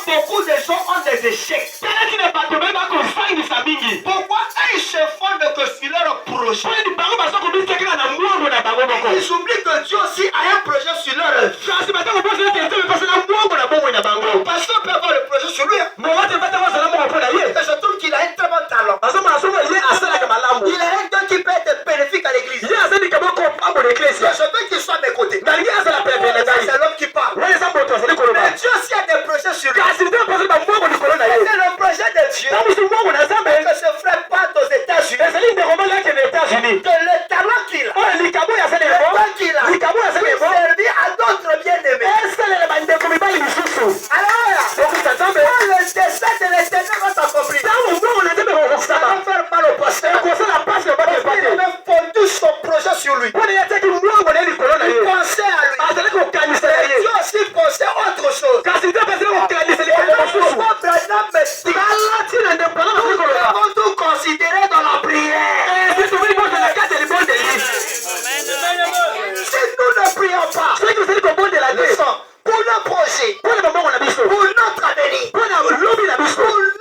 beaucoup de gens ont des échecs. Pourquoi ils se fondent que sur leur projet? Ils oublient que Dieu aussi a un projet sur leur vie. Le pasteur peut avoir le projet sur lui. Et je trouve qu'il a un très bon talent. Il a un don qui peut être bénéfique à l'église. Je veux qu'il soit à mes côtés. C'est l'homme qui parle. Mais Dieu aussi a des projets sur lui. C'est le projet de Dieu que ce frère parte aux États-Unis. Que le talent qu'il a, le don qu'il a, pour servir à d'autres bien-aimés. Alors, le dessein de l'éternel va s'accomplir. Ça va faire mal au pasteur. Il avait fondu son projet sur lui. Il pensait à lui. Dieu aussi pensait autre chose. Nous avons tout considéré dans la prière. Si nous ne prions pas, pour nos projets, pour notre avenir, pour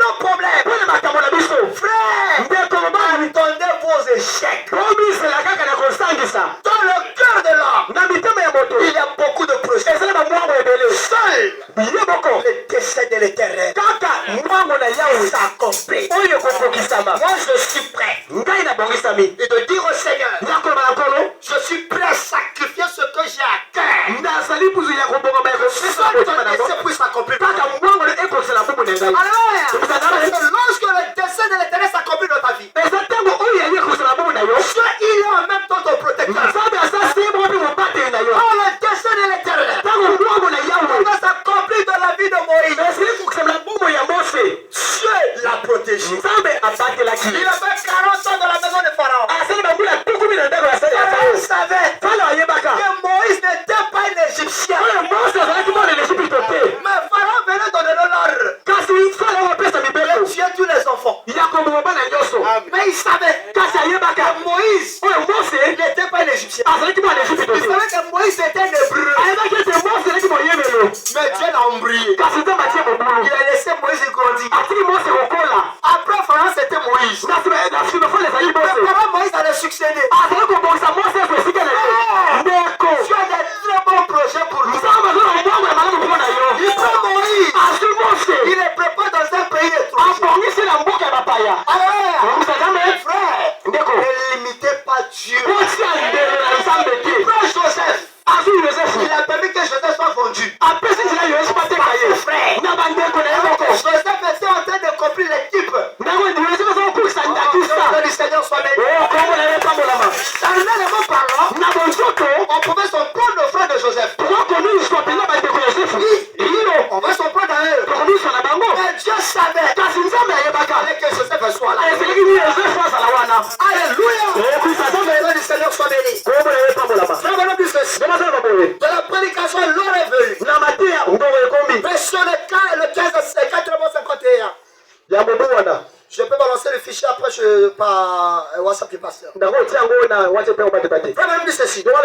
nos problèmes, frère, attendez vos échecs. Dans le cœur de l'homme, il y a beaucoup de projets. Seul le décès de l'éternel s'accomplit. Moi, je suis prêt. Et de dire au Seigneur, je suis prêt à sacrifier ce que j'ai à cœur. Seul ton décès puisse s'accomplir. Lorsque le décès de l'éternel s'accomplit dans ta vie, Dieu, il est en même temps ton protecteur. Oh, le déchet de l'éternel va s'accomplir dans la vie de Moïse. Dieu l'a protégé. Il avait 40 ans dans la maison de Pharaon. Pharaon savait que Moïse n'était pas un Égyptien. Mais Pharaon venait donner l'ordre de tuer tous les enfants. Mais il savait que Moïse n'était pas un Égyptien. Il savait que Moïse était un Hébreu. Mais Dieu l'a embrouillé. Il a laissé Moïse grandir. Après Pharaon, c'était Moïse. Mais Pharaon, Moïse allait succéder. Tu as des très bons projets pour nous. Il prend Moïse. Il les prépare dans un pays étranger. Alors, frère, ne limitez pas Dieu. Prends Joseph. Il a permis que Joseph soit vendu. Frère, Joseph était en train de compris l'équipe. Que le Seigneur soit béni. Charnellement parlant, on pouvait s'en prendre au frère de Joseph. On va s'en prendre à eux. Mais Dieu savait que Joseph soit là. Alléluia. Que le Seigneur soit béni. De la prédication, l'heure est venue. Version le 15 et 451. Je peux balancer le fichier après par WhatsApp du pasteur. Frère, dit ceci. Je crois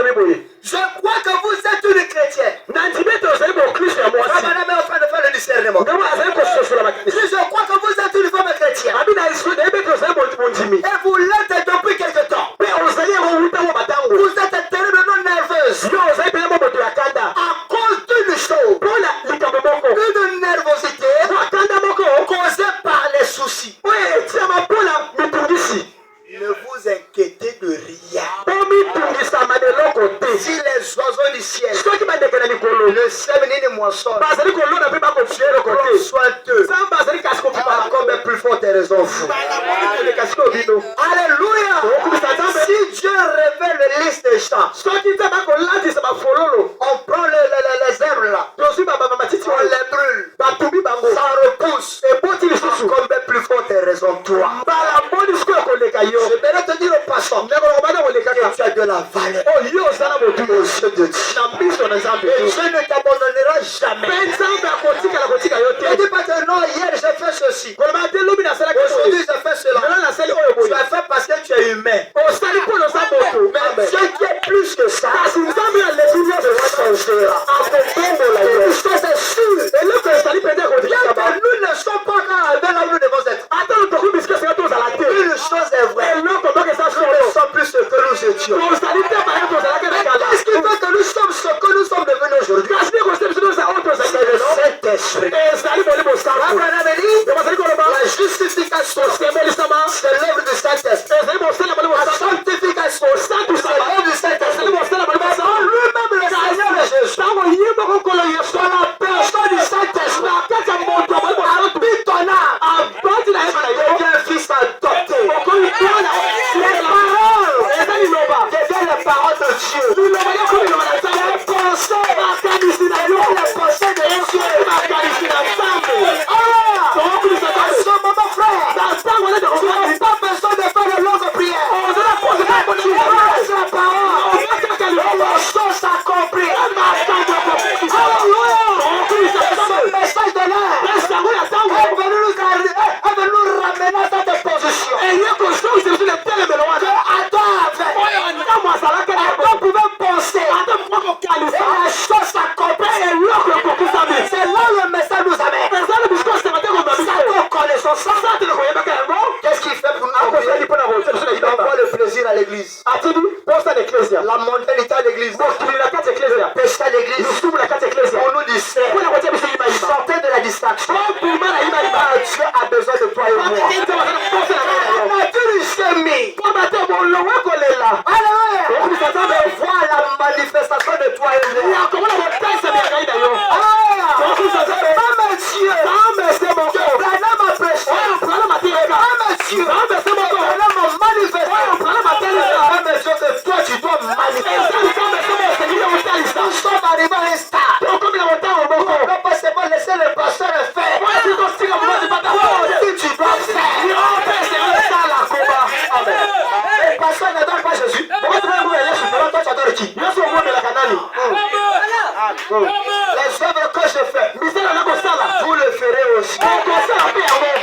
que vous êtes une chrétienne. Frère, madame est en train de faire le discernement. Je crois que vous êtes une femme chrétienne. Et vous l'êtes depuis quelque temps. Vous êtes terriblement nerveuse. À cause d'une chose. Une nervosité causée par les soucis. Ne vous inquiétez de rien. Si les oiseaux du ciel ne sèment ni ne moissonnent, soit eux. Comme plus forte raison. Alléluia. Si Dieu révèle la liste des champs, on prend les herbes là, on les brûle, ça repousse. Comme plus forte raison toi. Je vais te dire au passant que tu as de la valeur aux yeux de Dieu. Et Dieu ne t'abandonnera jamais. Ne dis pas que non, hier j'ai fait ceci. Aujourd'hui j'ai fait cela. Tu as fait parce que tu es humain. Mais Dieu qui est plus que ça, une chose est sûre. l'esprit. Abraham avait dit, la justification, c'est l'œuvre du Saint-Esprit. La sanctification, c'est l'œuvre du Saint-Esprit. Lui-même le Seigneur Jésus, dans la personne du Saint-Esprit, habite ton âme, devient fils adopté. Les paroles deviennent les paroles de Dieu. Les pensées de Dieu. À ce moment, frère, tu n'as pas besoin de faire de longues prières. Tu laisses la parole. Et les choses s'accomplissent. Ce message de l'air est venu nous ramener à cette position. Adam pouvait penser. Et la chose s'accomplit. C'est là où le message nous amène. Ça connaissons ça. Qu'est-ce qu'il fait pour nous? Il envoie le plaisir à l'église. La mondanité à l'église. Péché à l'église. Pour nous distraire. Sortez de la distraction. Dieu a besoin de toi et moi. Vois la manifestation de toi et moi. Nous sommes arrivés à un stade. On ne peut pas seulement laisser le pasteur le faire. Si tu dois faire, le pasteur n'adore pas Jésus. Toi, tu adores qui? Les œuvres que je fais, vous le ferez aussi.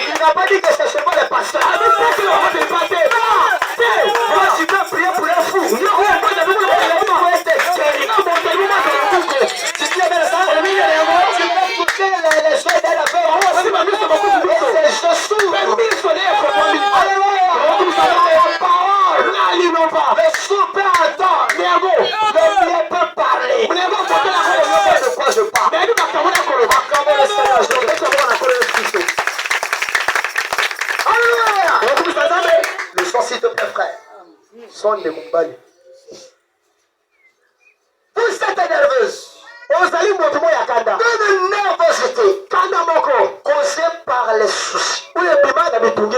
Il n'a pas dit que c'est seulement les pasteurs. Moi, tu peux prier pour un fou. Le sourd peut entendre. Le bien peut parler. De quoi je parle? Le son, s'il te plaît, frère. Son de mon bail. Vous êtes nerveuse. Une nervosité causée par les soucis. Vous êtes une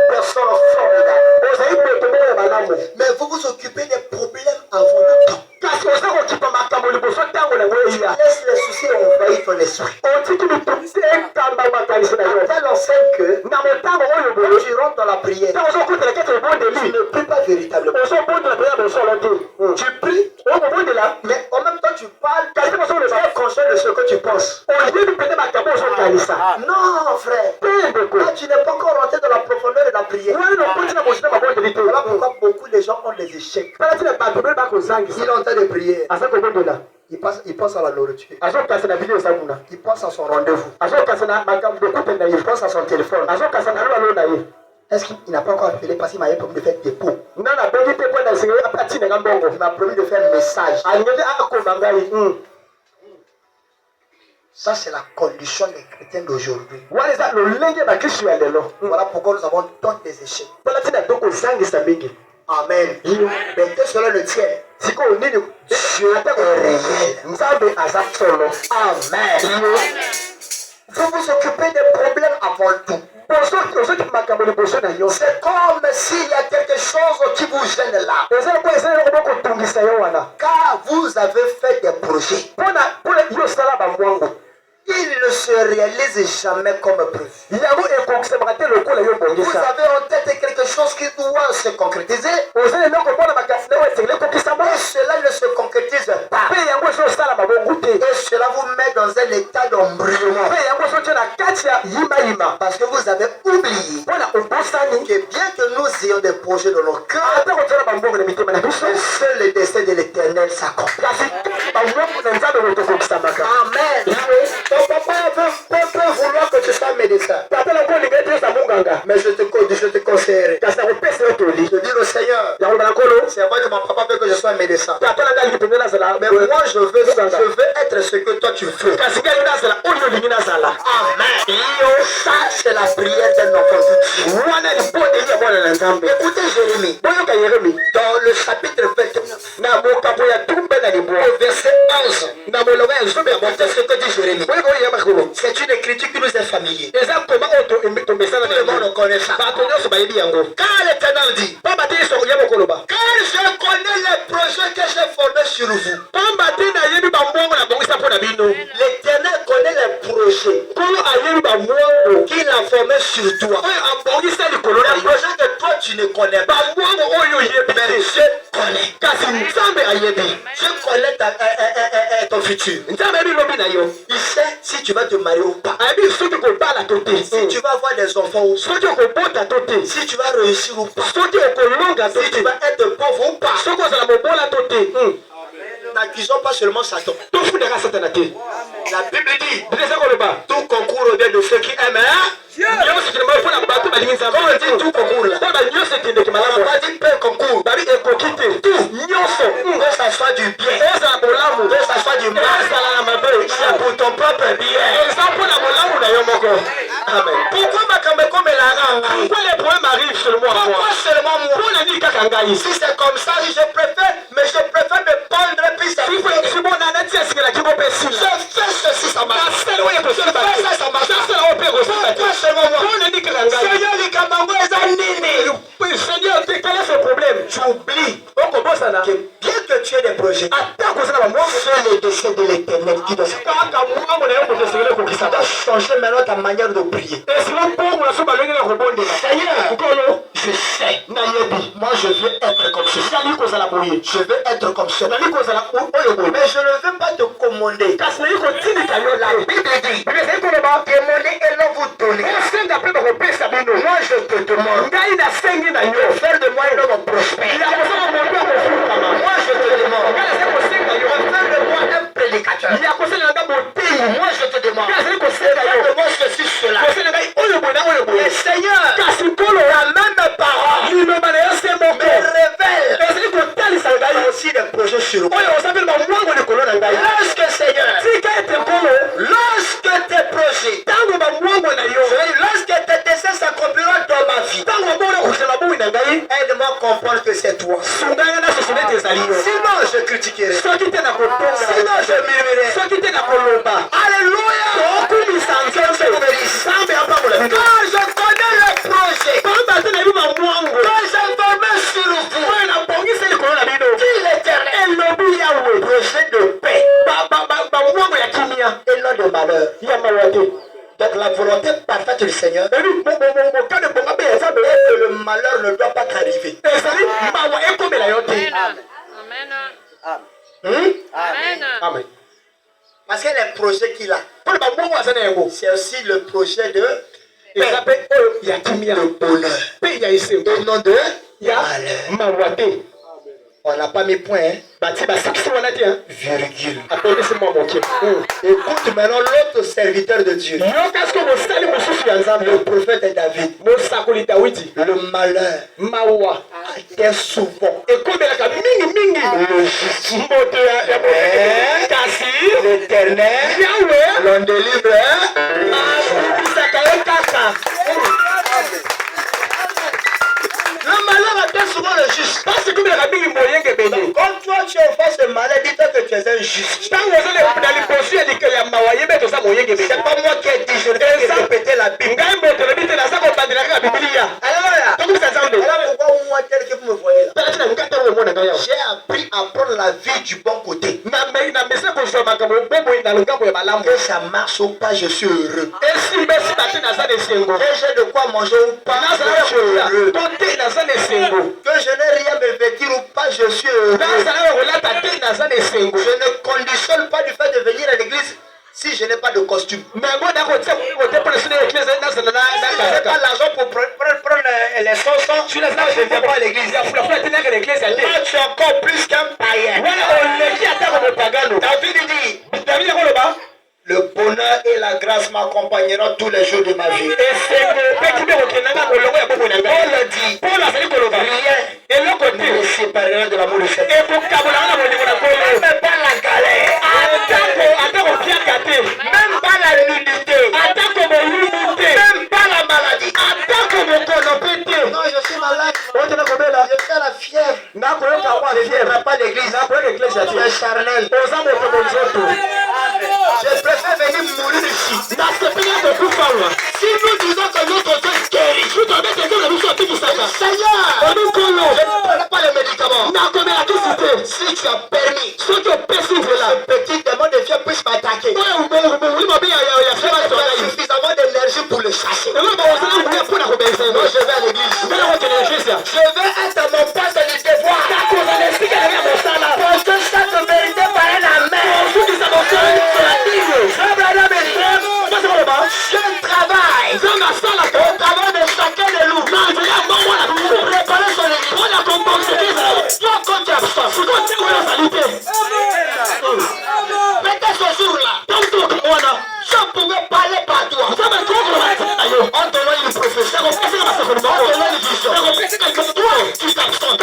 personne formidable. Mais vous vous occupez des problèmes avant le temps. Tu laisses les soucis envahir ton esprit. Elle enseigne que quand tu rentres dans la prière, tu ne pries pas véritablement. Tu pries, mais en même temps tu parles. Sois conscient de ce que tu penses. Non, frère. Là, tu n'es pas encore rentré dans la profondeur de la prière. Voilà pourquoi beaucoup de gens ont des échecs. Ils ont en train de prier. Il pense à la nourriture. Il pense à son rendez-vous. Il pense à son téléphone. Est-ce qu'il n'a pas encore appelé parce qu'il m'a promis de faire des pots? Il m'a promis de faire un message. Ça, c'est la condition des chrétiens d'aujourd'hui. Voilà pourquoi nous avons tant des échecs. Amen. Mais que cela le tienne. Dieu est réel. Amen. Vous vous occupez des problèmes avant tout. C'est comme s'il y a quelque chose qui vous gêne là. Car vous avez fait des projets. Il ne se réalise jamais comme prévu. Vous avez en tête quelque chose qui doit se concrétiser. Et cela ne se concrétise pas. Et cela vous met dans un état d'embrayement. Parce que vous avez oublié que bien que nous ayons des projets dans nos cœurs, seul le destin de l'Éternel s'accomplit. Amen. Ton papa peut vouloir que tu sois médecin. Mais je te conseillerais. Je dis au Seigneur, c'est vrai que mon papa veut que je sois médecin. Mais moi je veux être être ce que toi tu veux. Amen. Ça, c'est la prière d'un enfant. Écoutez Jérémie. Dans le chapitre 29, au verset 11, écoutez ce que dit Jérémie. C'est une écriture qui nous est familière. Tout le monde connaît ça. Car l'Éternel dit, car je connais les projets que j'ai formés sur vous. L'Éternel connaît les projets qu'il a formés sur toi. Les projets que toi tu ne connais pas. Mais je connais. Je connais ton futur. Il sait si tu vas te marier ou pas. Si tu vas avoir des enfants ou pas. Si tu vas réussir ou pas. Si tu vas être pauvre ou pas. N'accusons pas seulement Satan. La Bible dit, tout concourt au bien de ceux qui aiment. Quand on dit tout concours là, on n'a pas dit peu concours. Tout, que ça soit du bien, que ça soit du mal, c'est pour ton propre bien. Amen. Pourquoi les problèmes arrivent seulement à moi? Pourquoi seulement moi? Si c'est comme ça, je préfère me pendre puis ça. Je fais ceci, ça marche. Je fais ça, ça marche. Pourquoi seulement moi? Seigneur, quel est ce problème? Tu oublies que bien que tu aies des projets, c'est le dessein de l'Éternel qui doit changer maintenant ta manière de prier. Seigneur, je sais. Moi, je veux être comme ça. Je veux être comme ça. Mais je ne veux pas te commander. La Bible dit, demandez et l'on vous donne. Moi, je te demande. Faire de moi un homme prospère. Moi, je te demande. Faire de moi un prédicateur. Moi, je te demande. Faire de moi ceci, cela. Et Seigneur, la même parole me révèle aussi des projets sur moi. Lorsque Seigneur, lorsque tes projets, lorsque tes desseins s'accompliront dans ma vie, aide-moi à comprendre que c'est toi. Sinon je critiquerai. Sinon je murmurerai. Alléluia. Quand je connais le projet, quand j'ai formé sur vous, dit l'Éternel, projet de paix et non de malheur. Donc la volonté parfaite du Seigneur est que le malheur ne doit pas t'arriver. Amen. Parce que les projets qu'il a, c'est aussi le projet de paix, de bonheur, et non de malheur. On n'a pas mis point, hein? Virgule. Écoute maintenant l'autre serviteur de Dieu. Le prophète David. Le malheur atteint souvent. L'Éternel l'en délivre. Le malheur atteint souvent le juste. Donc, quand toi tu es en face de malheur, dis-toi que tu es un juste. C'est pas moi qui ai dit, je vais répéter la Bible. Alléluia. Alors pourquoi moi tel que vous me voyez là? J'ai appris à prendre la vie du bon côté. Que ça marche ou pas, je suis heureux. Que j'ai de quoi manger ou pas, je suis heureux. Que je n'ai rien me vêtir ou pas, je suis heureux. Je ne conditionne pas du fait de venir à l'église si je n'ai pas de costume. Si je n'ai pas l'argent pour prendre les chansons, je ne viens pas à l'église. Là, tu es encore plus qu'un païen. David dit, le bonheur et la grâce m'accompagneront tous les jours de ma vie. Paul dit, rien ne me séparera de l'amour du Seigneur. Même pas la galère. même pas la nudité, même pas la maladie, non, je suis malade, je fais la fièvre, je ne vais pas l'église, tu es charnel, je préfère venir mourir ici. Si nous disons que notre Dieu guérit, Seigneur, je ne prends pas les médicaments. Si tu as permis, ce petit démon de fièvre puisse m'attaquer, suffisamment d'énergie pour le chasser. Non, je vais à l'église. Je vais être à mon poste de devoir. Parce que ça te méritait par un amène. Je travaille au travail de chacun de nous pour préparer son église. Toi, quand tu es absent, peut-être ce jour-là, je pouvais parler par toi. En donnant une prophétie, en donnant une vision. Toi, tu t'absentes.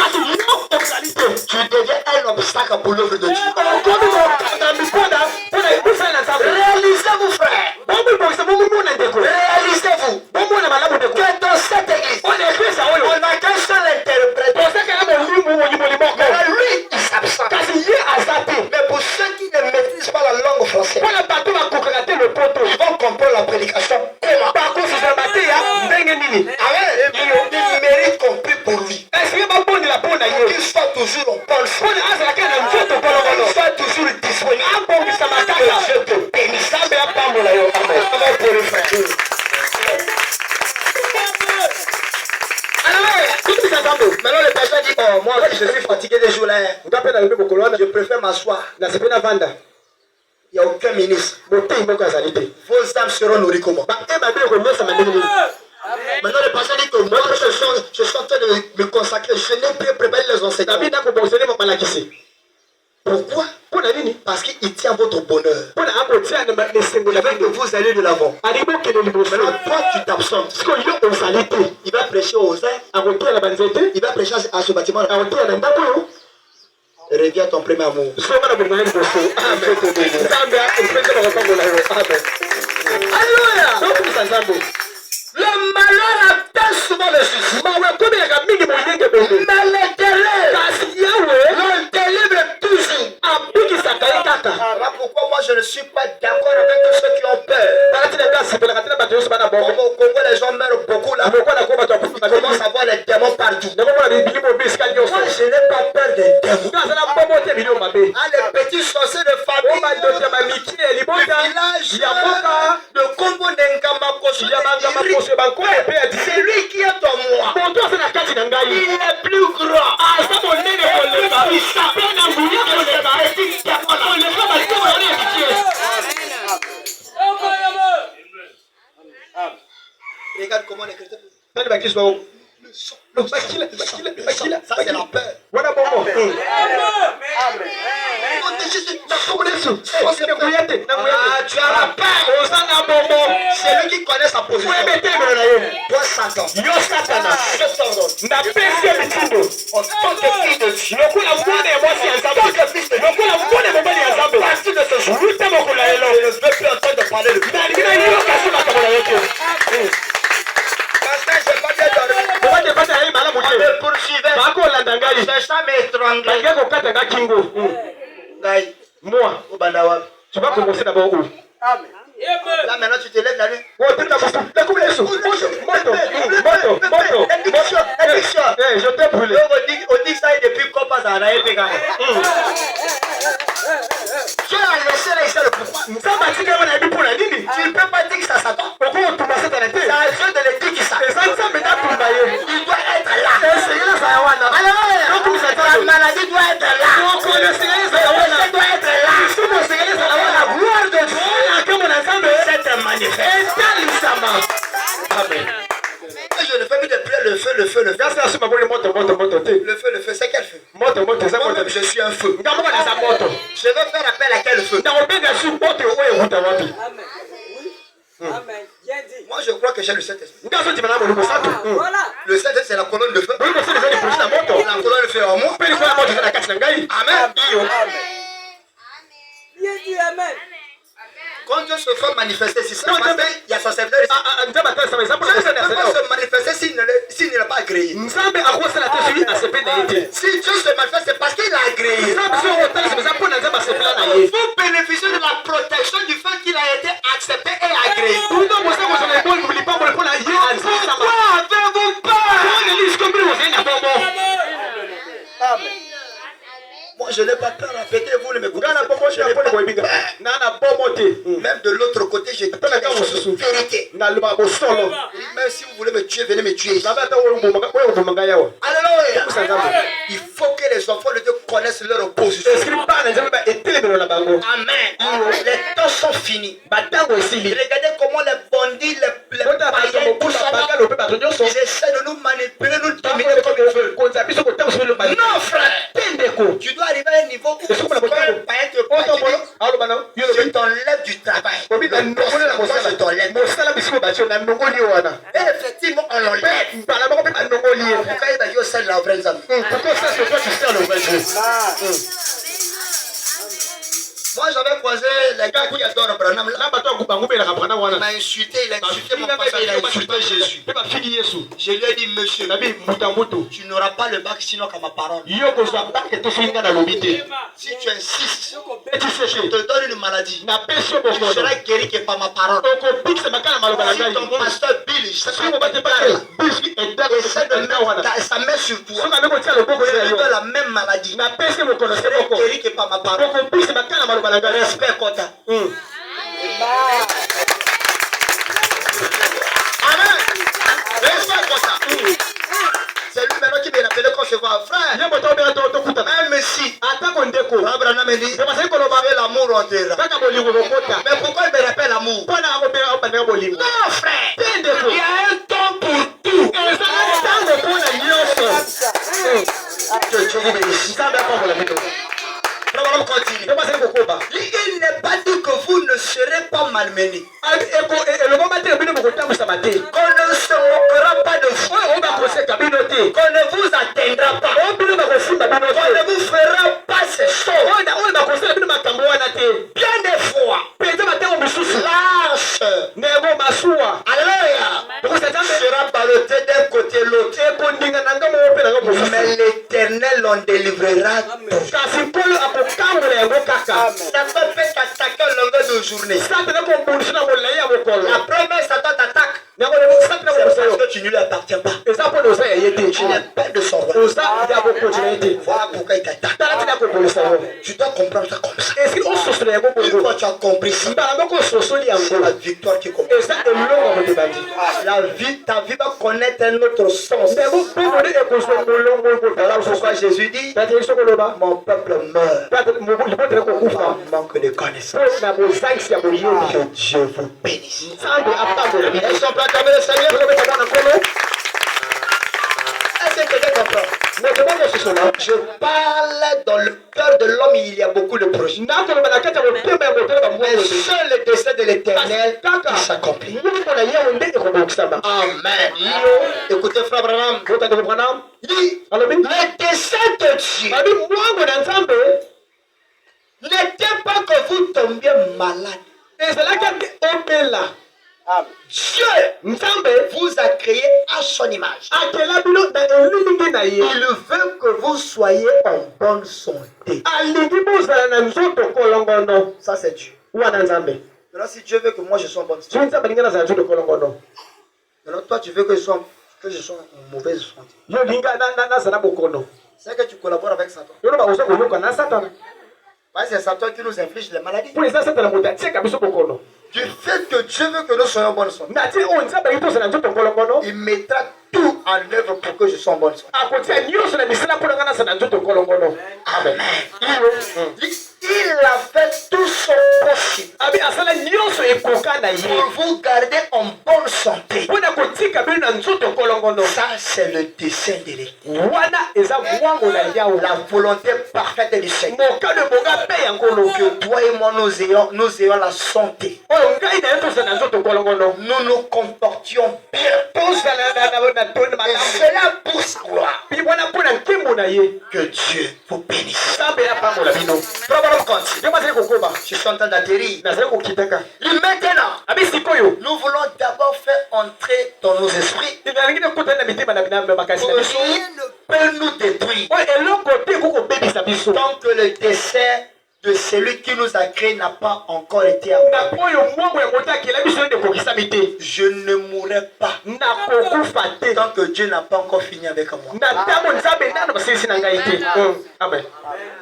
Tu deviens un obstacle pour l'œuvre de Dieu. Réalisez-vous, frère. Réalisez-vous que dans cette église, on n'a qu'un seul interprète. Lui, il s'absente. Mais pour ceux qui ne maîtrisent pas la langue française, ils vont comprendre la prédication. Comment? Il mérite qu'on prie pour lui. Qu'il soit toujours en bonne foi. Qu'il soit toujours disponible. Que Dieu te bénisse. Maintenant le pasteur dit, oh moi je suis fatigué des jours là. Je préfère m'asseoir. Il n'y a aucun ministre. Vos âmes seront nourries comment? Maintenant le pasteur dit que moi je suis en train de me consacrer. Je n'ai plus préparé les enseignements. Pourquoi? Parce qu'il tient votre bonheur. Il veut que vous allez de l'avant. Maintenant toi tu t'absentes. Il va prêcher aux uns. Il va prêcher à ce bâtiment. Reviens à ton premier amour. Alléluia. Le malheur atteint souvent le juste. Mais l'Éternel le délivre toujours. Voilà pourquoi moi je ne suis pas d'accord avec tous ceux qui ont peur. Comme au Congo les gens meurent beaucoup là. Ils commencent à voir les démons partout. Moi je n'ai pas peur des démons. Les petits sorciers de famille du village de Congo Nengamakosu, c'est lui qui est en moi. Il est plus grand. Regarde comment les chrétiens. Ça c'est la peur. Voilà bon mot. Tu as la peur. C'est lui qui connaît sa position. Toi Satan. Je t'ordonne. En tant que fils de Dieu. Parti de ce jour. Je ne veux plus entendre parler de lui. Pasteur, je n'ai pas bien dormi. Poursuivez. Cherche à m'étrangler. Moi, au Bandawa. Tu vas commencer d'abord où? Là maintenant tu te lèves la nuit. Je t'ai brûlé. On dit ça depuis qu'on passe à la FPK. Tu as laissé là, il sait le pourquoi. Tu ne peux pas dire que ça s'attend. C'est à Dieu de le dire qui ça. Il doit être là. La maladie doit être là. Le péché doit être là. La gloire de Dieu s'est manifeste. Amen. Je ne fais plus de prière, le feu. Le feu, c'est quel feu? Moi-même, je suis un feu. Je vais faire appel à quel feu? Moi, je crois que j'ai le Saint-Esprit. Le Saint-Esprit, c'est la colonne de feu. La colonne de feu en moi. Amen. Quand Dieu se fait manifester, c'est ça. Il y a son serviteur ici. Dieu ne peut pas se manifester s'il ne l'a pas agréé. Si Dieu se manifeste, c'est parce qu'il a agréé. Vous bénéficiez de la protection du fait qu'il a été accepté et agréé. Pourquoi avez-vous peur? Amen. Moi, je n'ai pas peur. Peut-être vous ne me connaissez pas. Même de l'autre côté, je dis la vérité. Même si vous voulez me tuer, venez me tuer. Alléluia. Il faut que les enfants de Dieu connaissent leur position. Amen. Les temps sont finis. Regardez comment les bandits, les païens, tout ça, ils essaient de nous manipuler, nous dominer comme ils veulent. Non, frère. Tu dois arriver à un niveau où un païen te parle, je t'enlève du travail. Je t'enlève. Et effectivement, on l'enlève. Pourquoi il va dire ça de la vraie âme? Pourquoi ça, c'est toi qui sers le vrai Dieu? Moi, j'avais croisé les gars qui adorent Abraham. Il m'a insulté, il a insulté mon pasteur, il a insulté Jésus. Je lui ai dit, monsieur, tu n'auras pas le bac sinon qu'à ma parole. Si tu insistes, je te donne une maladie. Tu seras guéri que par ma parole. Si ton pasteur Bill, essaie de mettre sa main sur toi, je te donne la même maladie. Tu seras guéri que par ma parole. Respect Kota. Amen. Respect Kota. C'est lui maintenant qui m'a appelé quand je vois frère. Même si Abraham me dit, l'amour en terre. Mais pourquoi il me rappelle l'amour? Non frère. Il y a un temps pour tout. Je vous bénisse. Il n'est pas dit que vous ne serez pas malmenés. Qu'on ne se moquera pas de vous. Qu'on ne vous atteindra pas. Qu'on ne vous fera pas ces choses. Bien des fois. Lâche. Alléluia. Sera ballotté d'un côté l'autre. Mais l'Éternel l'en délivrera. Ça peut t'attaquer en longueur de journée. La première Satan t'attaque. C'est parce que tu ne lui appartiens pas. Tu n'es pas de son roi. Voilà pourquoi il t'attaque. Tu dois comprendre ça comme ça. Une fois tu as compris ça, c'est la victoire qui commence. Ta vie va connaître un autre sens. Voilà pourquoi Jésus dit, mon peuple meurt par manque de connaissance. Que Dieu vous bénisse. Est-ce qu'on peut acclamer le Seigneur? Est-ce que quelqu'un comprend? Je parle dans le cœur de l'homme, il y a beaucoup de projets. Mais seul le dessein de l'Éternel qui s'accomplit. Amen. Écoutez, frère Branham. Dit, le dessein de Dieu n'était pas que vous tombiez malade. Dieu vous a créé à son image. Il veut que vous soyez en bonne santé. Ça c'est Dieu. Maintenant si Dieu veut que moi je sois en bonne santé, maintenant toi tu veux que je sois en mauvaise santé. C'est que tu collabores avec Satan. C'est Satan qui nous inflige les maladies. Du fait que Dieu veut que nous soyons en bonne santé, il mettra tout en œuvre pour que je sois en bonne santé. Amen. Il a fait tout son possible pour vous garder en bonne santé. Ça, c'est le dessein de l'Éternel. La volonté parfaite du Seigneur. Que toi et moi, nous ayons la santé. Nous nous comportions bien. Et cela pour sa gloire. Que Dieu vous bénisse. Je suis en train d'atterrir. Maintenant, nous voulons d'abord faire entrer dans nos esprits. Rien ne peut nous détruire tant que le dessert de celui qui nous a créé n'a pas encore été accompli. Je ne mourrai pas tant que Dieu n'a pas encore fini avec moi.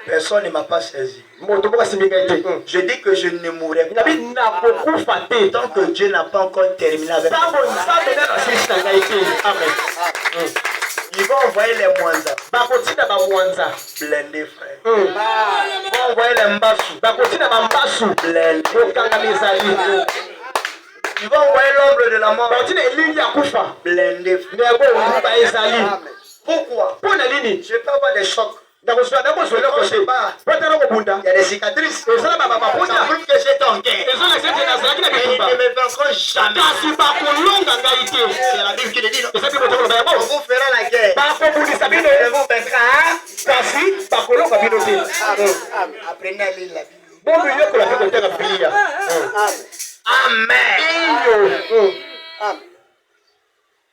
Personne ne m'a pas saisi. Je dis que je ne mourrai pas tant que Dieu n'a pas encore terminé avec moi. Ils vont envoyer les Mwanza. Blindés, frère. Ils vont envoyer les Mbassou. Blindés. Ils vont envoyer l'ombre de la mort. Blindés, frère. Pourquoi? Je peux avoir des chocs. Il y a des cicatrices. Ça prouve que j'étais en guerre. Ils ne me vaincront jamais. C'est la Bible qui le dit. On vous fera la guerre. Et vous vaincra. Apprenez à lire la Bible. Amen.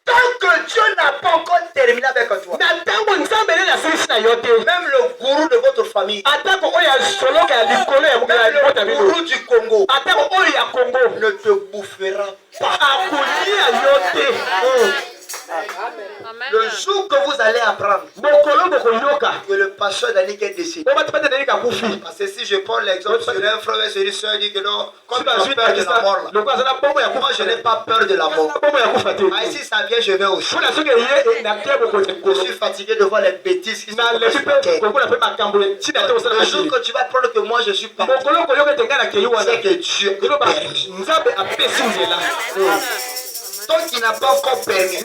Tant que Dieu n'a pas encore terminé avec toi, même le gourou de votre famille, même le gourou du Congo, ne te bouffera pas. Le jour que vous allez apprendre que le pasteur Daniel est décédé, parce que si je prends l'exemple sur un frère et sur une soeur, dit que non, comme tu as peur de la mort là, moi je n'ai pas peur de la mort. Si ça vient, je vais aussi. Je suis fatigué de voir les bêtises qui sont dans le jour que tu vas prendre que moi je suis parti, c'est que Dieu est permis. Tant qu'il n'a pas encore permis, je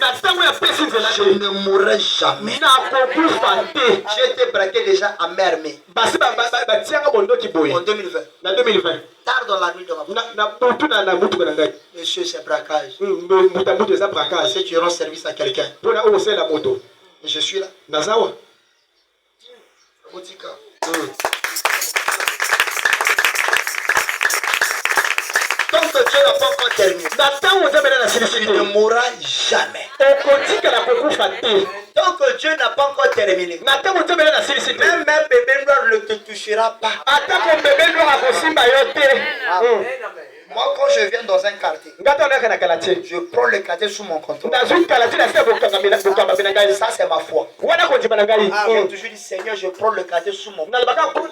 ne mourrai jamais. J'ai été braqué déjà à Mermé en 2020. Tard dans la nuit de ma vie. Monsieur, c'est braquage. Parce que tu rends service à quelqu'un. Je suis là. Tant que Dieu n'a pas encore terminé, il ne mourra jamais. Tant que Dieu n'a pas encore terminé, même un bébé noir ne te touchera pas. Moi, quand je viens dans un quartier, je prends le quartier sous mon contrôle. Ça, c'est ma foi. J'ai toujours dit, Seigneur, je prends le quartier sous mon contrôle.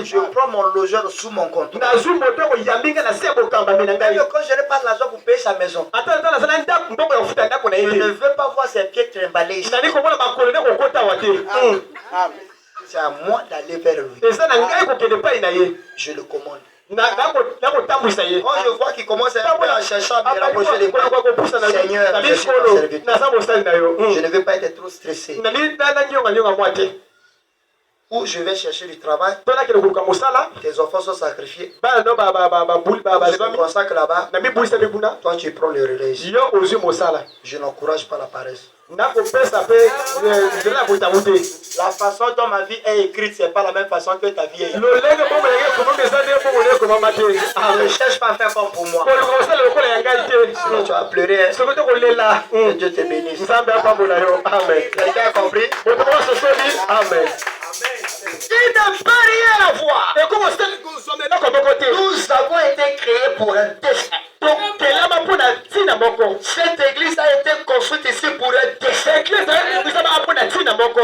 Je prends mon logeur sous mon contrôle. Quand je n'ai pas l'argent pour payer sa maison, je ne veux pas voir ses pieds trimbalés ici. C'est à moi d'aller vers lui. Je le commande. Quand je vois qu'il commence à chercher à me rapprocher des mains, Seigneur, je suis ton serviteur. Je ne veux pas être trop stressé. Ou je vais chercher du travail. Tes enfants sont sacrifiés. Je me consacre là-bas. Toi, tu prends le relais ici. Je n'encourage pas la paresse. La façon dont ma vie est écrite, c'est pas la même façon que ta vie est écrite. Ne cherche pas à faire comme pour moi. Sinon tu vas pleurer. Que Dieu te bénisse. Quelqu'un a compris? Amen. Il ne peut rien avoir. Nous avons été créés pour un destin. Cette église a été construite ici pour un destin.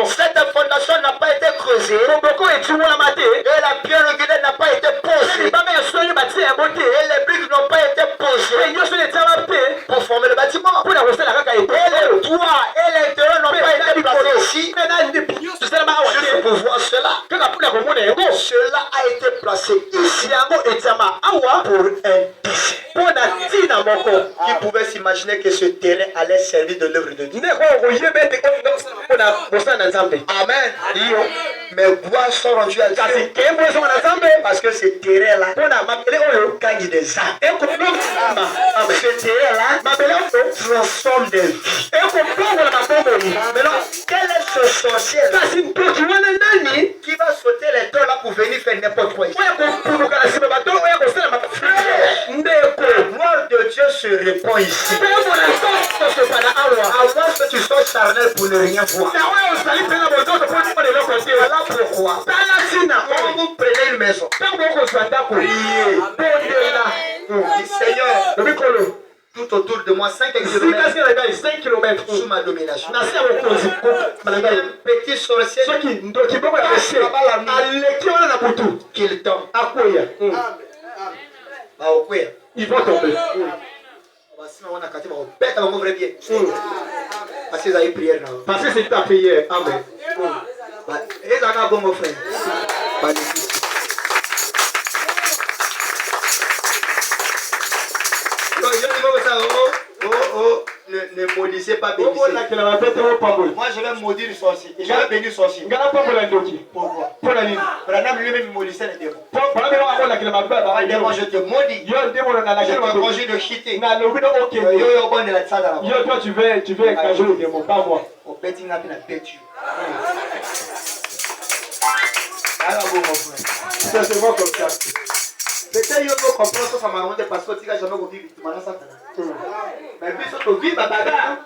Cette fondation n'a pas été creusée. Et la pierre angulaire n'a pas été posée. Et les briques n'ont pas été posées pour former le bâtiment. Et le toit et l'intérieur n'ont pas été placés ici. Juste pour voir cela. Cela a été placé ici pour un dessin. Qui pouvait s'imaginer que ce terrain allait servir de l'œuvre de Dieu. Amen. Mais gloire soit rendue à Dieu. Parce que ce terrain-là gagne des âmes. Ce terrain-là transforme des vies. Maintenant, quel est ce sorcier qui va sauter les toits là pour venir faire n'importe quoi? La gloire de Dieu se répand ici. Avant que tu sois charnel pour ne rien voir. Voilà pourquoi. Quand vous prenez une maison, priez. Seigneur, tout autour de moi, 5 km sous ma domination. Un petit sorcier qu'il tombe. Ils vont tomber. Parce qu'ils avaient prière. Parce que c'est ta prière. Amen. Et ça va bon, mon frère. Ne maudissez pas, bénissez. Moi, je vais maudire le sorcier. Et je vais bénir le sorcier. Pourquoi? Branham lui-même maudissait les démons. Moi, je te maudis. Je te conjure de quitter. Toi, tu veux engager le démon, pas moi. Au betting up in a bête. Alors, bon, mon frère. C'est bon comme ça. Peut-être qu'il faut comprendre ça, ma honte, parce que tu n'as jamais oublié victime. Mais puis, surtout, vive ma bagarre.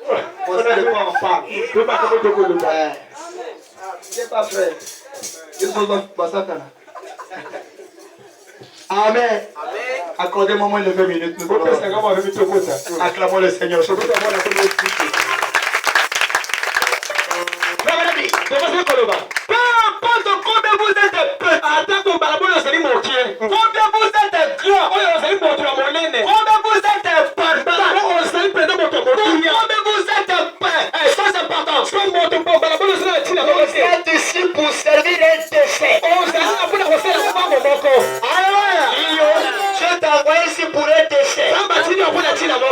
On sait de quoi on parle. C'est pas frère. Je suis dans Satan. Amen. Accordez-moi moins de 20 minutes. Acclamons le Seigneur. Combien vous êtes petits? Combien vous êtes grands? Combien vous êtes parfaits? Combien vous êtes sans importance? Vous êtes ici pour servir un déchet. Je t'envoie ici pour un déchet.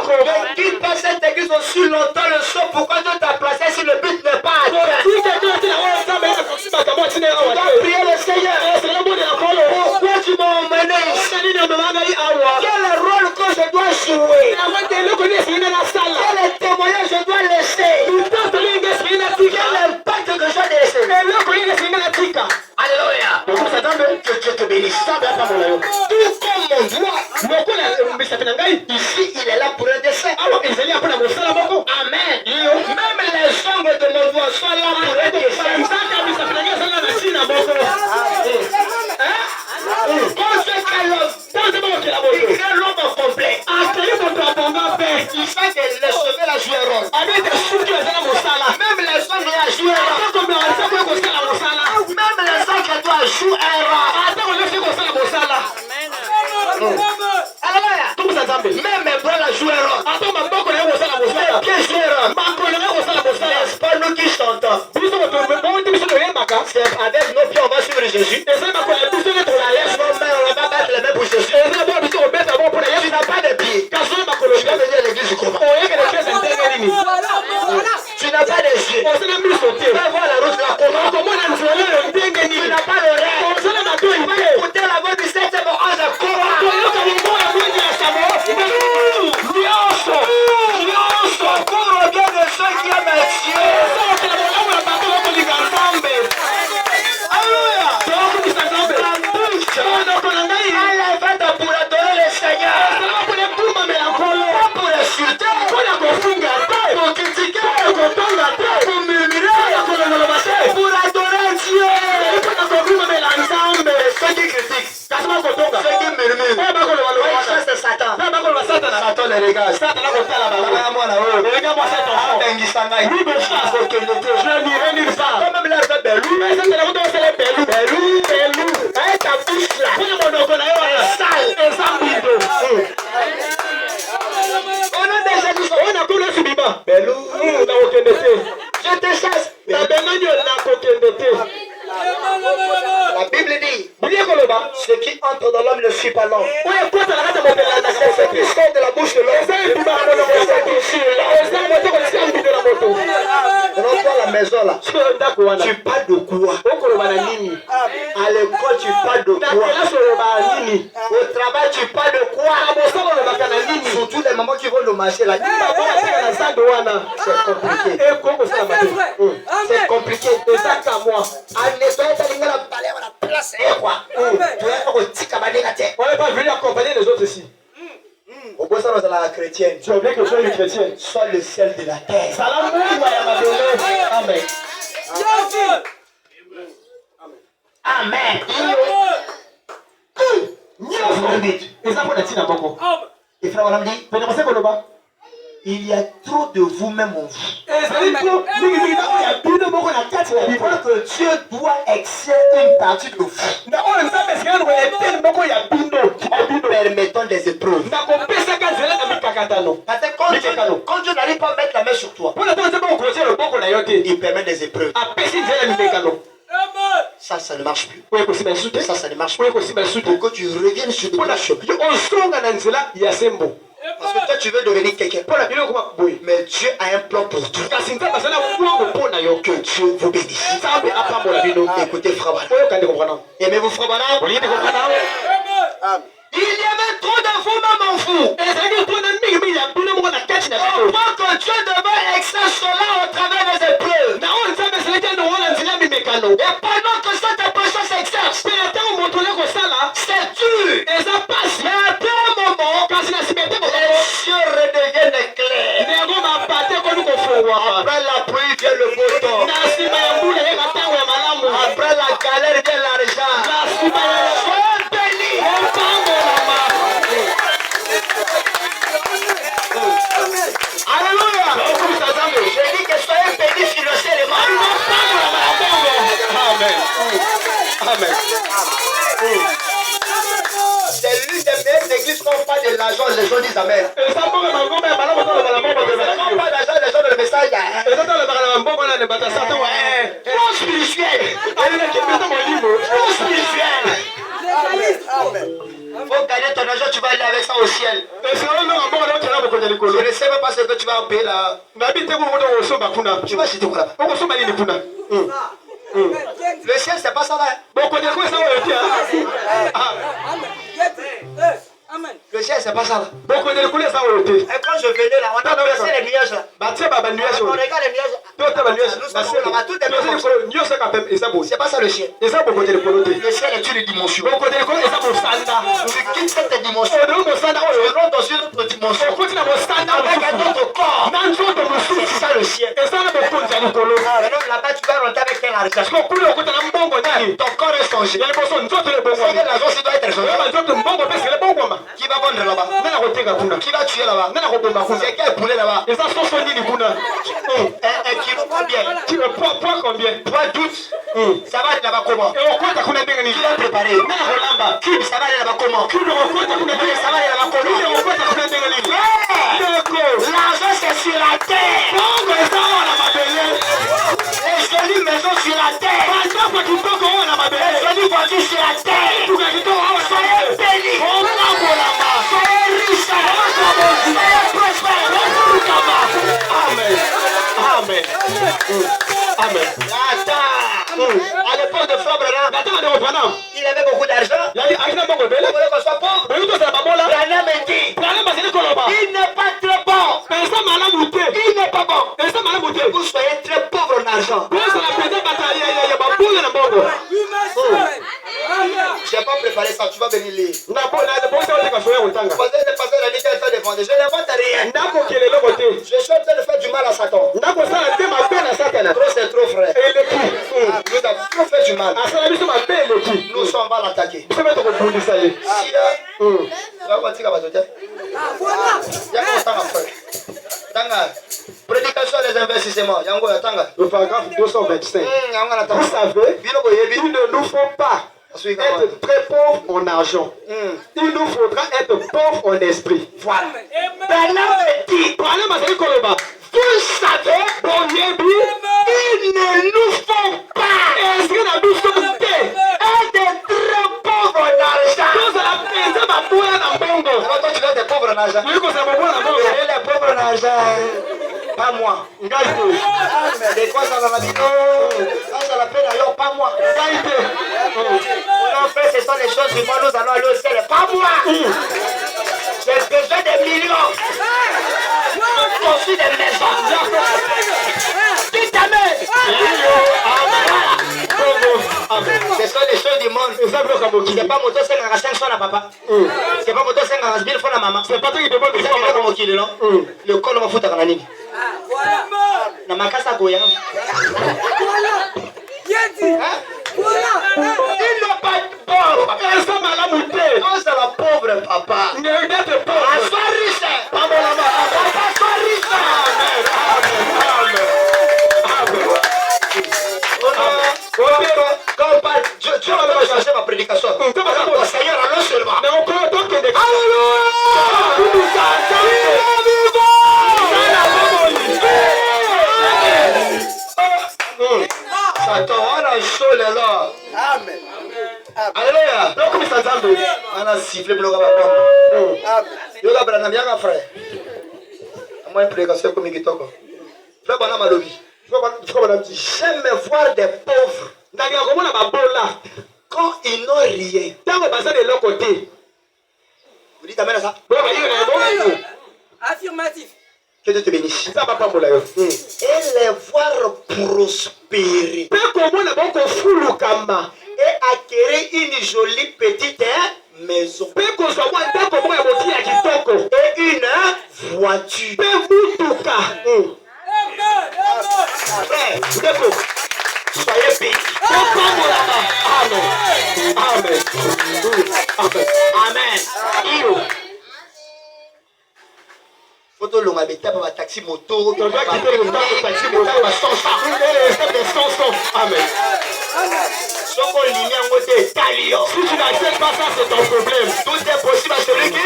Ne quitte pas cette église aussi longtemps le soir. Pourquoi Dieu t'a placé si le but n'est pas atteint? Tu dois prier le Seigneur. Pourquoi tu m'as emmené ici? Quel rôle que je dois jouer? Quel témoignage je dois laisser? Quel impact que je dois laisser? Alléluia. Que Dieu te bénisse. Tout comme mon doigt. Ici, il est là pour un dessin. Amen. Même les ongles de mon doigt sont là pour un dessin. Quel l'homme complet. Il fait que les cheveux la joueront. Même les ongles la joueront. Même les ongles doivent jouer un même mes bras la joueront. Mes pieds joueront. N'est-ce pas nous qui chantons? C'est avec nos pieds on va suivre Jésus. Nos mains on va battre les mains pour Jésus. Tu n'as pas de pieds. Tu vas venir à l'église comment? Tu n'as pas de yeux. Tu vas voir la route là comment? Tu n'as pas l'oreille. Tu vas écouter la voix du 7e ange comment? Couvre bien de ceux qui aiment Dieu. Alléluia. Elle est faite pour adorer le Seigneur. Pas pour insulter, pour critiquer, pour murmurer, pour adorer Dieu. Ceux qui critiquent, ceux qui murmurent, c'est Satan. Satan les regarde. Regarde-moi cet enfant. Quand même l'air fait belou. Belou. Avec ta bouche là. Sale. On a déjà dit ça. On a tout le subiba. Belou. Je te chasse. La Bible dit, ce qui entre dans l'homme ne suit pas l'homme. C'est ce qui sort de la bouche de l'homme. Tu parles de quoi? À l'école, tu parles de quoi? Au travail, tu parles de quoi? Surtout les mamans qui vont le marché là. C'est compliqué. C'est compliqué. C'est ça qu'à moi. À nettoyer ta ligne, la balai, la place. Quoi? Tu vas faire un petit cabaret. On n'est pas venu accompagner les autres ici. Au bout de ça, nous allons la chrétienne. Tu as oublié que tu es une chrétienne. Sois le ciel de la terre. Amen. Amen. Et frère, on a dit, il y a trop de vous-même en vous. Il faut que Dieu doit exercer une partie de vous. Permettons des épreuves. Quand Dieu n'arrive pas à mettre la main sur toi, il permet des épreuves. Ça ne marche plus. Ça ne marche plus. Pour que tu reviennes sur ton chemin. Parce que toi tu veux devenir quelqu'un. Mais Dieu a un plan pour toi. Que Dieu vous bénisse. Écoutez Frère Bana. Aimez-vous Frère Bana? Il y avait trop de vous-même en vous. On croit que Dieu devait exercer cela au travers des épreuves. Et pendant que cette épreuve s'exerce, c'est dur. Mais après un moment, les cieux redeviennent clairs. Après la pluie vient le beau temps. Après la galère vient l'argent. Sois béni. Alléluia. Je dis que soyez bénis financièrement. Amen. C'est l'une des meilleures églises qu'on parle de l'argent, les gens disent Amen. Quand on parle d'argent, les gens de le message. Trop spirituel. Trop spirituel. Faut gagner ton argent, tu vas aller avec ça au ciel. Je ne sais même pas ce que tu vas payer là. Tu vas citer quoi là? Le ciel, c'est pas ça là. Le ciel, c'est pas ça là. Et quand je venais là, on a baissé les nuages là. On regarde les nuages. Nous sommes là-bas, tout est bien. C'est pas ça le ciel. Le ciel est une dimension. Tu quittes cette dimension. Tu rentres dans une autre dimension. Avec un autre corps. C'est ça le ciel. Là-bas, tu vas rentrer avec quel argent? Ton corps est changé. L'argent aussi doit être changé. Qui va vendre là-bas? Qui va tuer là-bas? C'est quel poulet là-bas? Un kilo combien? Poids combien? Poids 12. Ça va aller là-bas comment? Qui va préparer? Ça va aller là-bas comment? Ça va aller là-bas comment? L'argent c'est sur la terre. Les jolies maisons sur la terre. Les jolies voitures sur la terre. Soyez bénis. Soyez riches. Soyez prospères. Amen. À l'époque de Frère Branham, il avait beaucoup d'argent. Il voulait qu'on soit pauvre. Branham me dit, il n'est pas très bon. Il n'est pas bon. Vous soyez très pauvre en argent. Je n'ai pas préparé ça, tu vas venir lire. Le pasteur a dit qu'il est en train de vendre. Je n'invente rien. Je suis en train de faire du mal à Satan. Trop c'est trop, frère. Nous avons trop fait du mal. Nous sommes mal attaqués. Si prédication des investissements. Le paragraphe 225. Vous savez, il ne nous faut pas être très pauvre en argent. Il nous faudra être pauvre en esprit. Voilà. Vous savez, il ne nous faut pas être très pauvres en argent. Alors toi tu dois être pauvre en argent. Les pauvres en argent. Pas moi. Ngaïté. De quoi ça va dire? Quand ça la peine alors, pas moi. Ngaïté. Non, frère, ce sont les choses du monde, nous allons aller au ciel. Pas moi. J'ai besoin de millions. Je construis des maisons. Dites amen. Ce sont les choses du monde. C'est pas moto 500 la papa. C'est pas moto 500 000 fois la maman. C'est pas toi qui demande de faire comme au non? Le col m'a foutu à la ligne. Na makasa goya. Il n'a pas de pauvre. Ça m'a la montée. Non, c'est la pauvre papa. Ne regarde pas. Sois riche. Papa, sois riche. Amen. Quand on parle, Dieu va changer ma prédication. Alors, Seigneur, allons seulement. Satan, on a chaud là. Amen. Alléluia. Donc, ça s'entend. On a sifflé pour le gars. Yo gars, brana bien frère. Moi, une prédication comme il est toko. Frère, bon, ma lobby. J'aime voir des pauvres. Quand ils n'ont rien. De leur côté. Vous dites amen à ça? Affirmatif. Que Dieu te bénisse. Et les voir prospérer. Et acquérir une jolie petite maison. Et une voiture. Frère, soyez bénis. Amen. Photo longa beta pa taxi moto. Tu dois quitter le taxi moto à 100 Amen. Soko ligne ngote talio. Si tu n'acceptes pas ça, c'est ton problème. Tout est possible à celui qui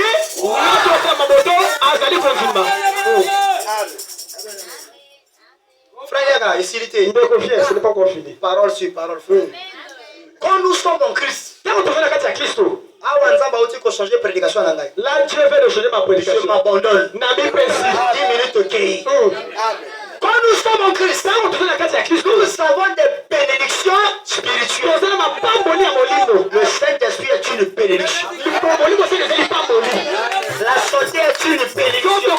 frère, ici il était. Ce n'est pas encore fini. Parole sur parole, frère. Quand nous sommes en Christ, là, Dieu veut de changer ma prédication. je m'abandonne. 10 minutes, ok. Quand nous sommes en Christ, nous avons des bénédictions spirituelles. Le Saint-Esprit est une bénédiction. La santé est une bénédiction.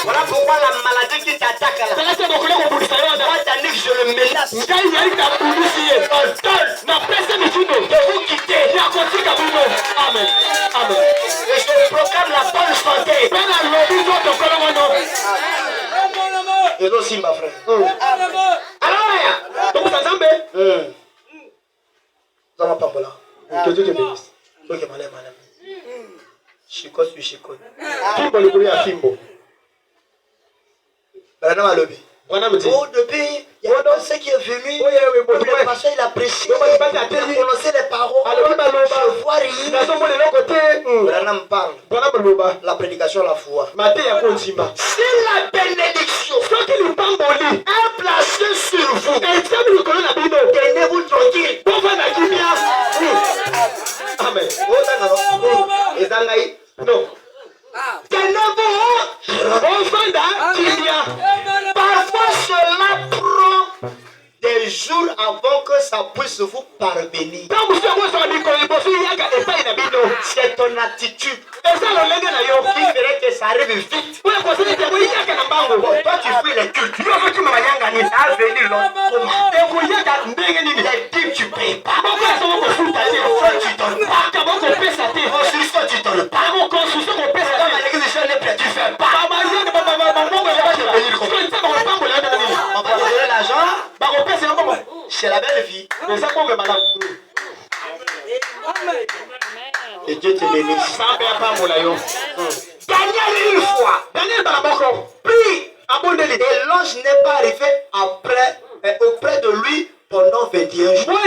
Voilà pourquoi la maladie qui t'attaque là. Je le menace. De vous quitter. Amen. Amen. Et je proclame la bonne santé. Et aussi ma frère. Alors, donc ça semble. Dans ma parole là. Que Dieu te bénisse. Ok, madame. Chicote sur chicote. Fimbo le bruit à Fimbo. Madame a lobby. Oh, depuis, il y a un ce qui est venu. Le pasteur il a prêché. Il a prononcé les paroles. Je vois rien. Madame parle. La prédication la foi. Si la bénédiction est placée sur vous, tenez-vous tranquille. Amen. Non. Parfois cela prend des jours avant que ça puisse vous parvenir. C'est ton attitude qui ferait que ça arrive vite. Toi tu fuis les cultes. Ça va venir comment? Les types tu payes pas. Tu donnes pas. Construction tu donnes pas. Tu fais pas. On va donner l'argent chez la belle fille. Et Dieu te bénisse. Daniel une fois. Prie. Et l'ange n'est pas arrivé auprès de lui pendant 21 jours.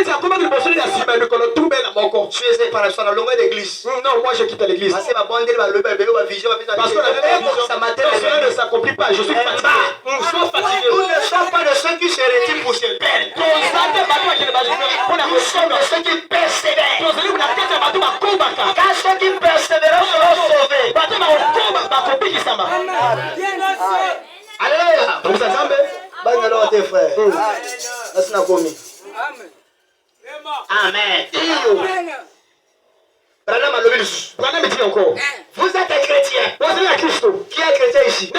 Tu es séparé sur la longueur d'église. Non, moi je quitte l'église. Parce que ma bande ma vision. Parce que cela ne s'accomplit pas. Je suis fatigué. Nous ne sommes pas de ceux qui se retirent pour se perdre. Nous sommes de ceux qui persévèrent. Car ceux qui persévèrent seront sauvés. Bangalo tes frères. Nasina komi. Amen. Vous êtes un chrétien. Qui est chrétien ici?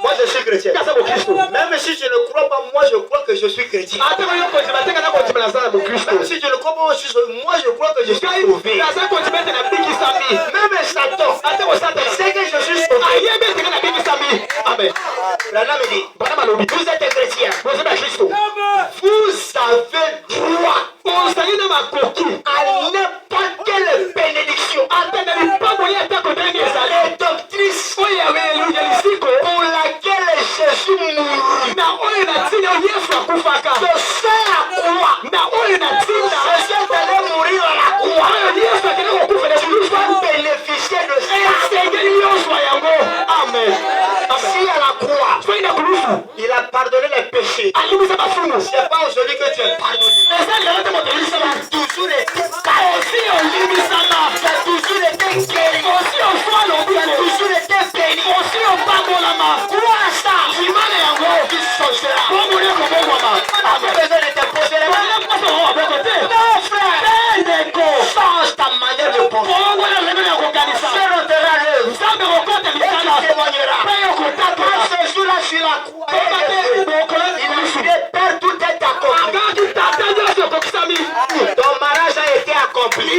Moi je suis chrétien. Même si je ne crois pas, moi je crois que je suis chrétien. Même si je ne crois pas, moi je crois que je suis sauvé. Même Satan sait que je suis sauvé. Amen. Vous êtes un chrétien. Vous avez droit à n'importe quelle bénédiction. Les doctrices pour laquelle Jésus mourut. Je sais à quoi. Jésus allait mourir à la croix. Tu vas bénéficier de ça. Amen. Si à la croix, il a pardonné les péchés. C'est pas aujourd'hui que tu es pardonné. Tu as toujours été guéri. Tu as toujours été guéri. Tu as toujours été béni. Crois ça. Tu changeras. Pas besoin de te poser les mains. Non, frère. Change ta manière de penser. Fais rentrer à l'œuvre. Tu témoigneras. Ce jour-là sur la croix, il a fait perdre tout est accompli. Ton mariage a été accompli.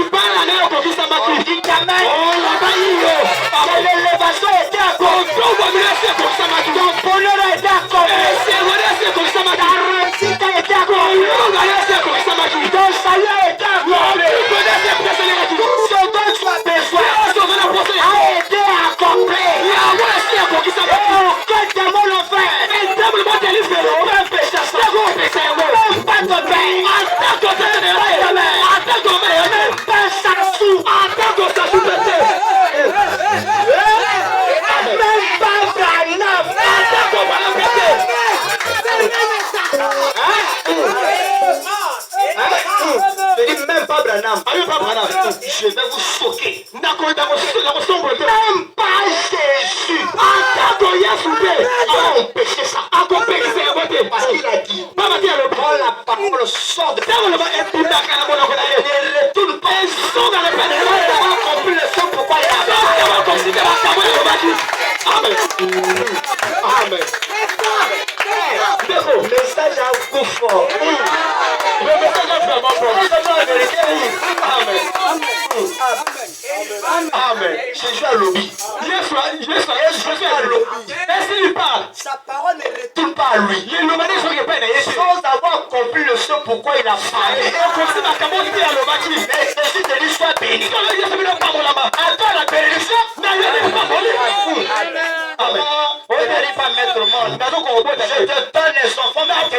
Dis Amen. Que l'élévation a été accomplie. Ton bonheur a été accompli. Ta réussite a été accomplie. Ton salut a été accompli. Ce dont tu as besoin a été accompli. Aucun démon le fait. Un péché sans pas de pain. Pas ça sous. Même pas Branham. Je dis même pas Branham. Je vais vous choquer. Même pas Jésus. On a empêché ça. Parce qu'il a dit. Quand la parole sort de ne retourne pas. On a compris le son pourquoi il a Amen. Amen. Le message a un coup fort. Le message a vraiment fort. Amen. Amen. Jésus a lobby. Jésus a lobby. Est-ce qu'il parle? Sa parole ne retourne pas à lui. Sans avoir compris le son pourquoi il a parlé. Mais Jésus te dit sois béni. Attends la bénédiction. Amen. On n'arrive pas à mettre le monde. Je te donne les enfants maintenant.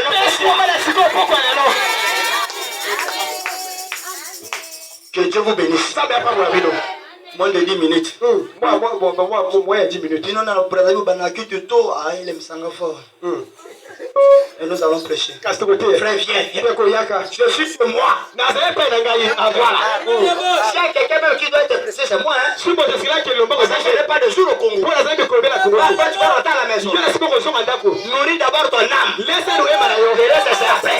Que Dieu vous bénisse. Moins de 10 minutes. Moi, il y a 10 minutes. Et nous allons prêcher. Frère, viens. Je suis sur moi. Voilà. S'il y a quelqu'un même qui doit être pressé, c'est moi. Je n'ai pas de jour au Congo. Pourquoi tu vas rentrer à la maison? Nourris d'abord ton âme. Le reste, c'est après.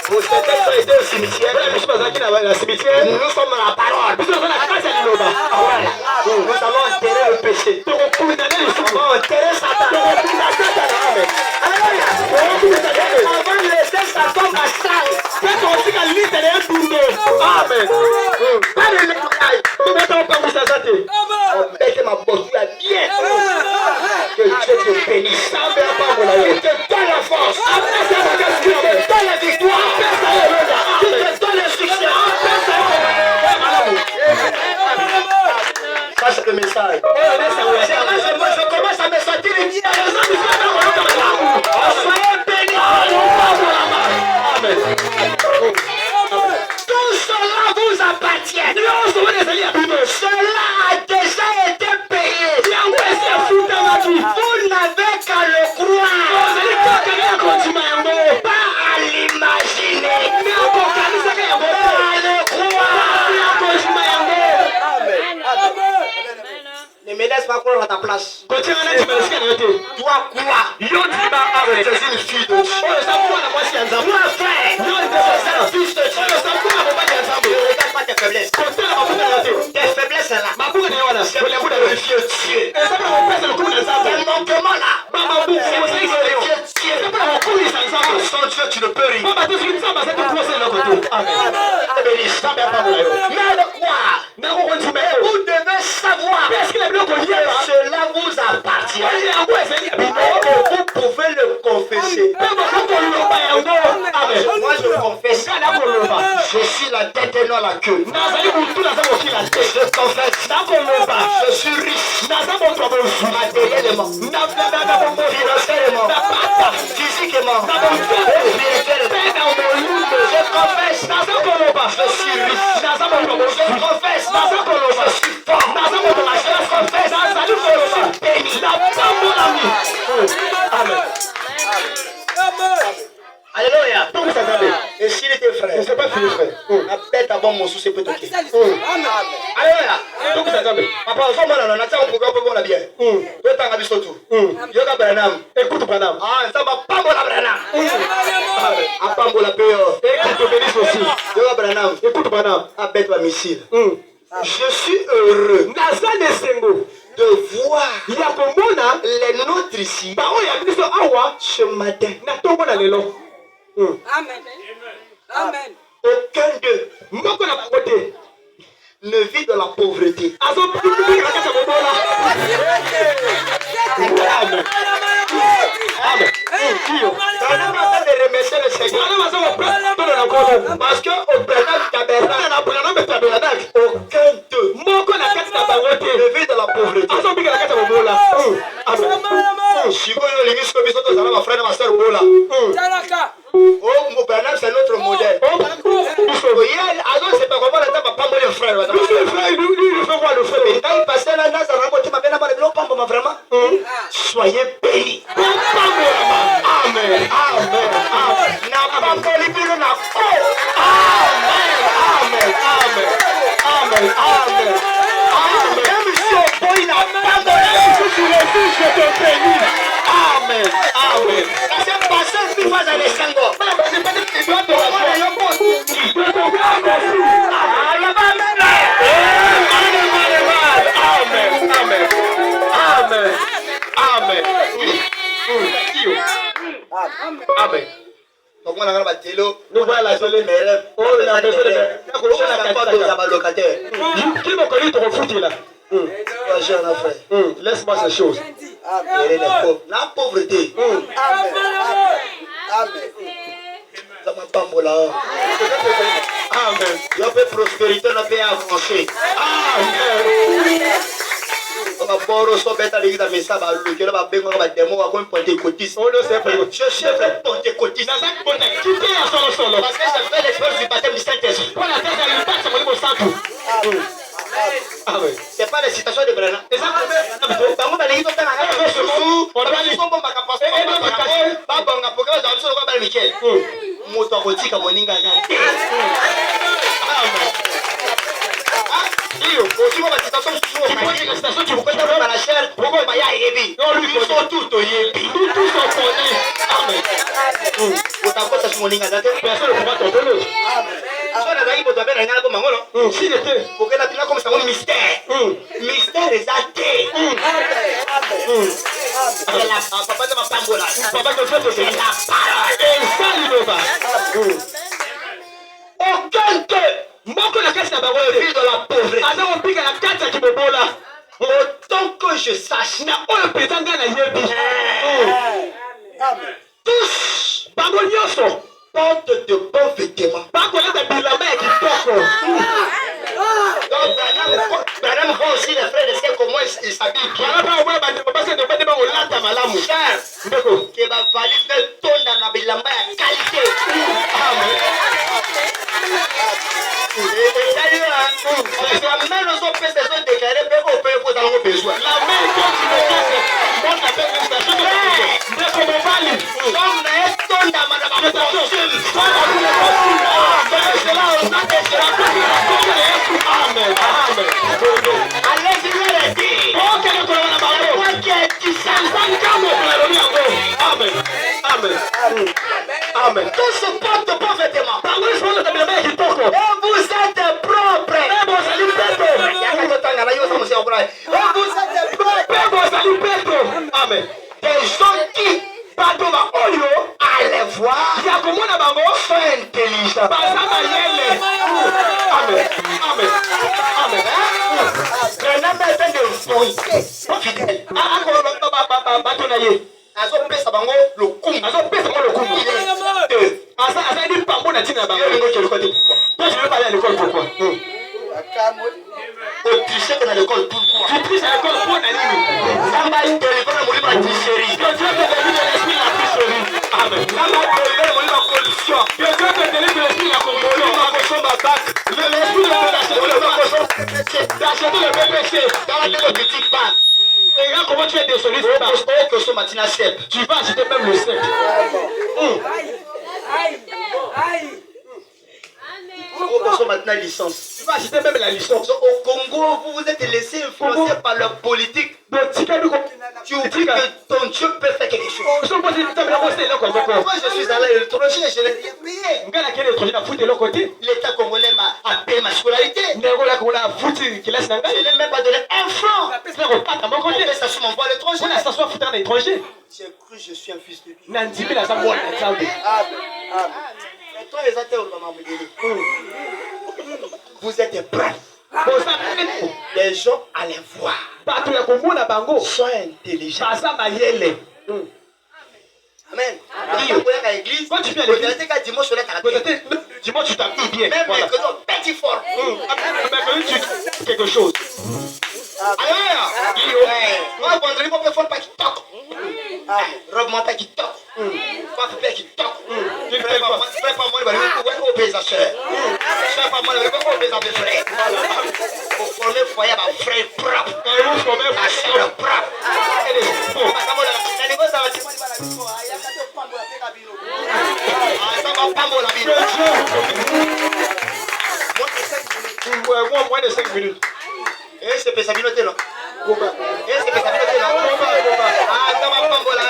Vous avez été au cimetière. Nous sommes dans la parole. Nous allons enterrer le péché. Nous allons enterrer Satan. Avant de laisser Satan astral. Amen. Pas de nettoyage. Mettez ma posture bien. Que Dieu te bénisse. Que te donne la force. Que te donne la victoire. Que te donne le succès. Ça c'est le message. Je commence à me sentir bien. Soyez bénis. Amen. Tout cela vous appartient. Cela a déjà été payé. Vous n'avez qu'à le croire. Pas à l'imaginer. Pas à le croire. Ne me laisse pas croire à ta place. Toi quoi? Tu es une fille de Dieu. Tu es un fils de Dieu. Ne regarde pas tes faiblesses. Tes faiblesses là. C'est pour glorifier Dieu. Tes manquements là. C'est pour glorifier Dieu. Sans Dieu, tu ne peux rien. Mais de quoi? Vous devez savoir que cela vous appartient. Vous pouvez le confesser. Moi je le confesse. Je suis la tête et non la queue. Je confesse. Je suis riche. Matériellement. Financièrement. Physiquement. Spirituellement. Je confesse. Je suis riche. Je confesse. Je suis fort. Je confesse. Je suis béni. Amen. Alléluia. Et s'il était frère, Je ne sais pas finir, frère. la bête avant mon souci peut toquer. Alléluia. Papa, on va là, on attend pour qu'on la bien. Toi, t'as un abisso tout. Yoga Branham. Écoute, Branham. Ah, ça va pas la Branham. Ah, pas la paix. Écoute, bénis aussi. Yoga Branham. Écoute, Branham. Ah, bête ma missile. Je suis heureux de voir les nôtres ici ce matin. Amen. Aucun d'eux ne vit de la pauvreté. Amen. Amen. De remercier le Seigneur. Parce que au tabernacle, aucun d'eux ne vit de la pauvreté. Si vous voulez les muscles, vous allez ma frère et ma soeur. Oh, mon Bernard, c'est notre modèle. Alors, c'est pas comment on pas le frère. Le frère. Et quand il passait là, ça m'a monté ma belle amie, vraiment. Soyez bénis. Amen. Amen. N'a pas poli, puis on a Amen. Amen. Amen. Amen. Amen. Même si on peut, il n'a pas donné. Je te bénis. Amen. Amen. C'est passé, puis moi, j'allais s'en go. Amen. Donc, on a la télé. Nous voilà la télé. Oh, la maison de la locataire. Qui me connaît ton foutu là? Laisse-moi ces choses. La pauvreté. Amen. Ça m'a pas mola. Amen. La prospérité n'a pas avancé. Amen. On va boire au sommet à l'église, mais ça va le que là va bien on va démon à quoi pentecôtiste. On ne sait pas. Je suis un pentecôtiste. Dans un contexte, qui est à son solo. Parce que j'ai fait l'expérience du baptême du Saint-Esprit. Pour la tête, elle passe au niveau centre. Amen. C'est pas les citations de Brennan. Et ça, on va l'église, on va l'église, on va passer. personne ne pourra tomber l'autre. S'il était. Mystère des athées. Papa de ma pambola. Papa te fait C'est la parole. et ça l'innova. Aucun d'eux Moko la casse na ne barote. vit de la pauvreté. Ana opika na kata kibobola. Autant que je sache, Na oyo petanga na yebi. tous Bango nyonso. portent de bons vêtements. Bakolata bilamba ya kitoko. Donc, Branham voit aussi les frères et sœurs comment ils s'habillent bien. Wana pa omwe bandi papa se de bango lata malamu. Cher, Ndeko. qui va valider ton dans la bilamba de qualité. Amen. Et d'ailleurs, même nos autres personnes sont déclarées, mais on peut poser nos besoins. La main quand tu me casses. Moi ça fait une station de Ndeko mobali. Donc, mais ton dans ma costume. Amen. Amen. Allez, je vais le dire. Oh, quel est le autorité fidèle. Azopesa bango lokumu. Il est Toi, tu veux pas aller à l'école, pourquoi? tricher dans l'école, pourquoi? Tu triches à l'école pour Nanini. Somebody deliver le monument de tricherie. Que Dieu te délivre de l'esprit de la tricherie. Amen. Somebody deliver le monument de corruption. Que Dieu te délivre de l'esprit de la corruption. L'esprit d'acheter le PPC. Dans la petite banque. Et regarde comment tu es désolé. Tu vas acheter même le sel. Maintenant licence. Tu vas acheter même la licence. Au Congo, vous vous êtes laissé influencer par leur politique. Tu oublies que ton Dieu peut faire quelque chose. Moi, je suis allé à l'étranger et je l'ai payé. L'État congolais a payé ma scolarité. Je n'ai même pas donné un franc. On fait ça sur mon vol à l'étranger. J'ai cru que je suis un fils de Dieu. Et toi, les athées, vous êtes braves. Les gens allaient voir. Sois intelligent. Amen. Quand tu viens à l'église, dimanche, tu t'habilles bien. Même petit fort. Mais tu fais quelque chose. Alléluia. Moi, vendredi, mon téléphone pas qui toque. Robe monta qui toque. Pas faire qui toque. Tu fais pas moi, il va aller au pays à soeur. Je fais pas moi, il va aller au pays à frère. Pour former foyer à frère propre. À soeur propre. Moins de 5 minutes. Et c'est pas ça, là. Et c'est pas ça, là. Ah, dans ma pambola.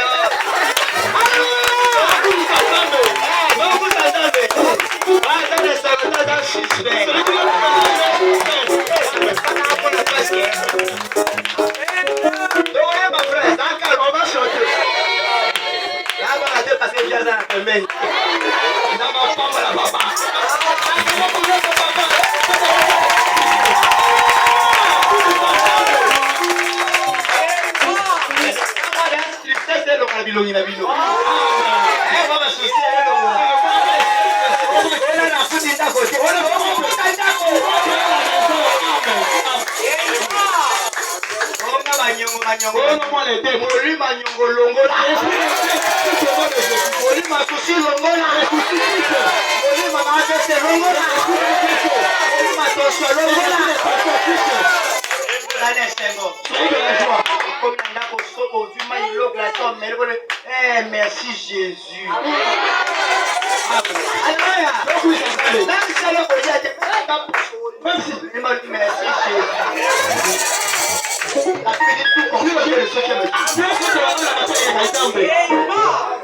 Merci Jésus. Merci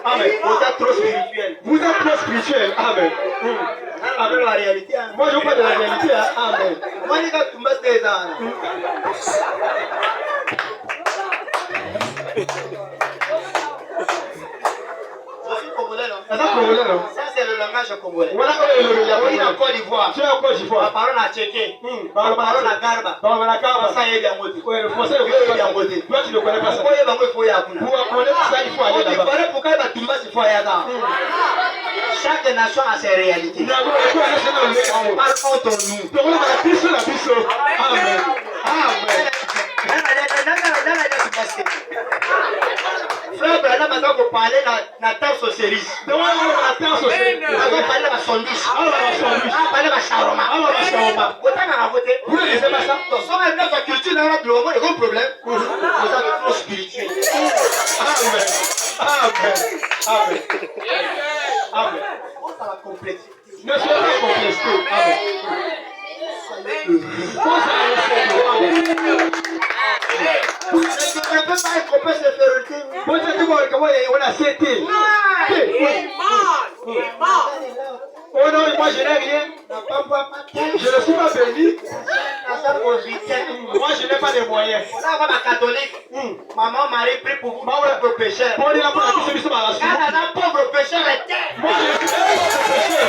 Amen. Vous êtes trop spirituel. Vous êtes trop spirituel. Amen. Avec la réalité. Moi, je parle de la réalité. Amen. Moi, je vais tout mettre des ans. Ça, c'est le langage congolais. On est en Côte d'Ivoire. Tu es en Côte d'Ivoire. La parole a checké. La parole a garba. Ça y est bien moté. Le français est bien moté. Toi, tu ne connais pas ça. Pourquoi il faut y aller? Pour connaître ça, il faut aller là-bas. Pourquoi il faut y aller là? Chaque nation a ses réalités. On parle entre nous. Amen. Amen. Frère Branham a parlé de la terre socialiste. On a parlé de la sondis. On a parlé de la charoma. Vous ne lisez pas ça? Donc, si on a une culture dans notre monde, il y a un problème. Vous êtes trop spirituel. Amen. Amen. Amen. Amen. Ça va compléter. Ne soyez pas complexé. Amen. Je ne peux pas être complexe de féroté. On a cété. Oh non, moi je n'ai rien. Je ne suis pas béni. Moi je n'ai pas de moyens. Catholique. Maman Marie prie pour vous, pauvre pécheur. Quand un pauvre pécheur était. Moi je suis un pauvre pécheur.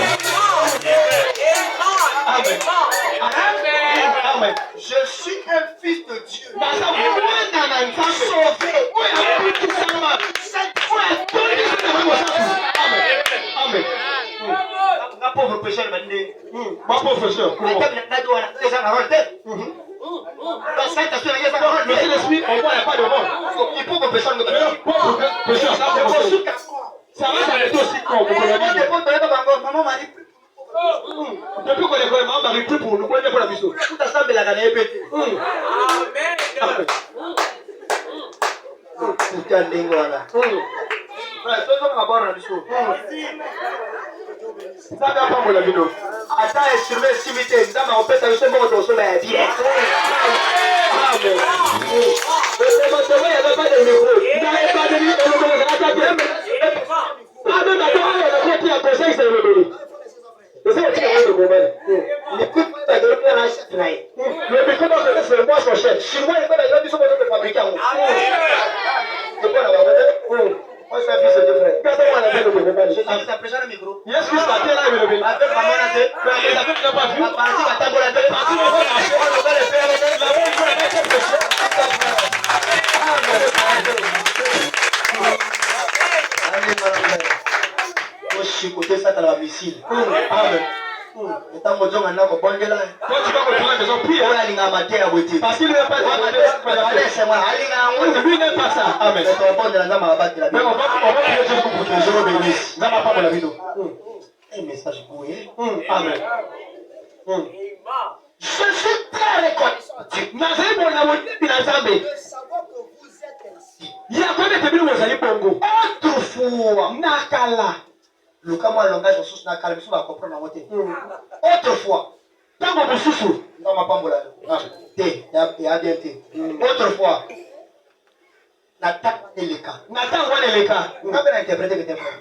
Amen. Amen. Je suis un fils de Dieu. Sauvé. Amen. Ma pauvre pécheur m'a dit. Ma pauvre pécheur. Le Saint-Esprit, on voit, il n'y a pas de mort. Il pauvre pécheur me dit. Pauvre pécheur, ça va ça va s'arrêter aussi quand Maman m'a dit. Depuis qu'on est quand même, on m'a repris pour nous, on est pour la mission. Tout ensemble, la gagné. Amen. Tout un dingue, voilà. Frère, toi, tu vas voir la mission. Ça va pas pour la vidéo. Attends, sur mes cimetières, dans ma opération, je suis mort dans ce bien. Amen. Il n'y avait pas de micro. Il n'y avait pas de micro. Ah, mais maintenant, il y a qui a conseillé que c'est le bébé. C'est ça qui est le problème. L'écoute, tu as donné un rachat. Le micro, c'est moi son chef. Chinois, il faut la grande mission de fabricant. C'est quoi là-bas? Moi, je suis un fils de Dieu, frère. Regardez-moi la vie de mon problème. Jésus a prêché le micro. Yes, Christ, la terre là, il est le bébé. Avec maman, la tête. Mais les affaires, tu n'as pas vu. Ma partie va t'avoir la tête. Parti, on va la faire. On va le faire. La bonne, il faut la mettre pression. Côté ça dans la missile. Amen. Et tant que Dieu en a bon Dieu là. Quand tu vas comprendre la maison, prie. On a l'ingé amateur à beauté. Parce qu'il ne veut pas C'est moi. lui n'aime pas ça. Amen. Mais ton bon de la dame à battre la Mais on va prier Dieu pour que les gens bénissent. Ça va pas pour la vidéo. Un message pour eux. Amen. Je suis très reconnaissant. Nazari bon la wodi binazambe. De savoir que vous êtes ainsi. Ya kwende tebili wozali bongo. Autrefois. Nakala. Le comment langage au sous nakala, mais ça va comprendre en côté. Autrefois. Tango mususu. Dans ma pambola. T, il y a bien T. Autrefois. N'attaque pas les cas. Natango neleka. Quand on a interprété que t'es frère.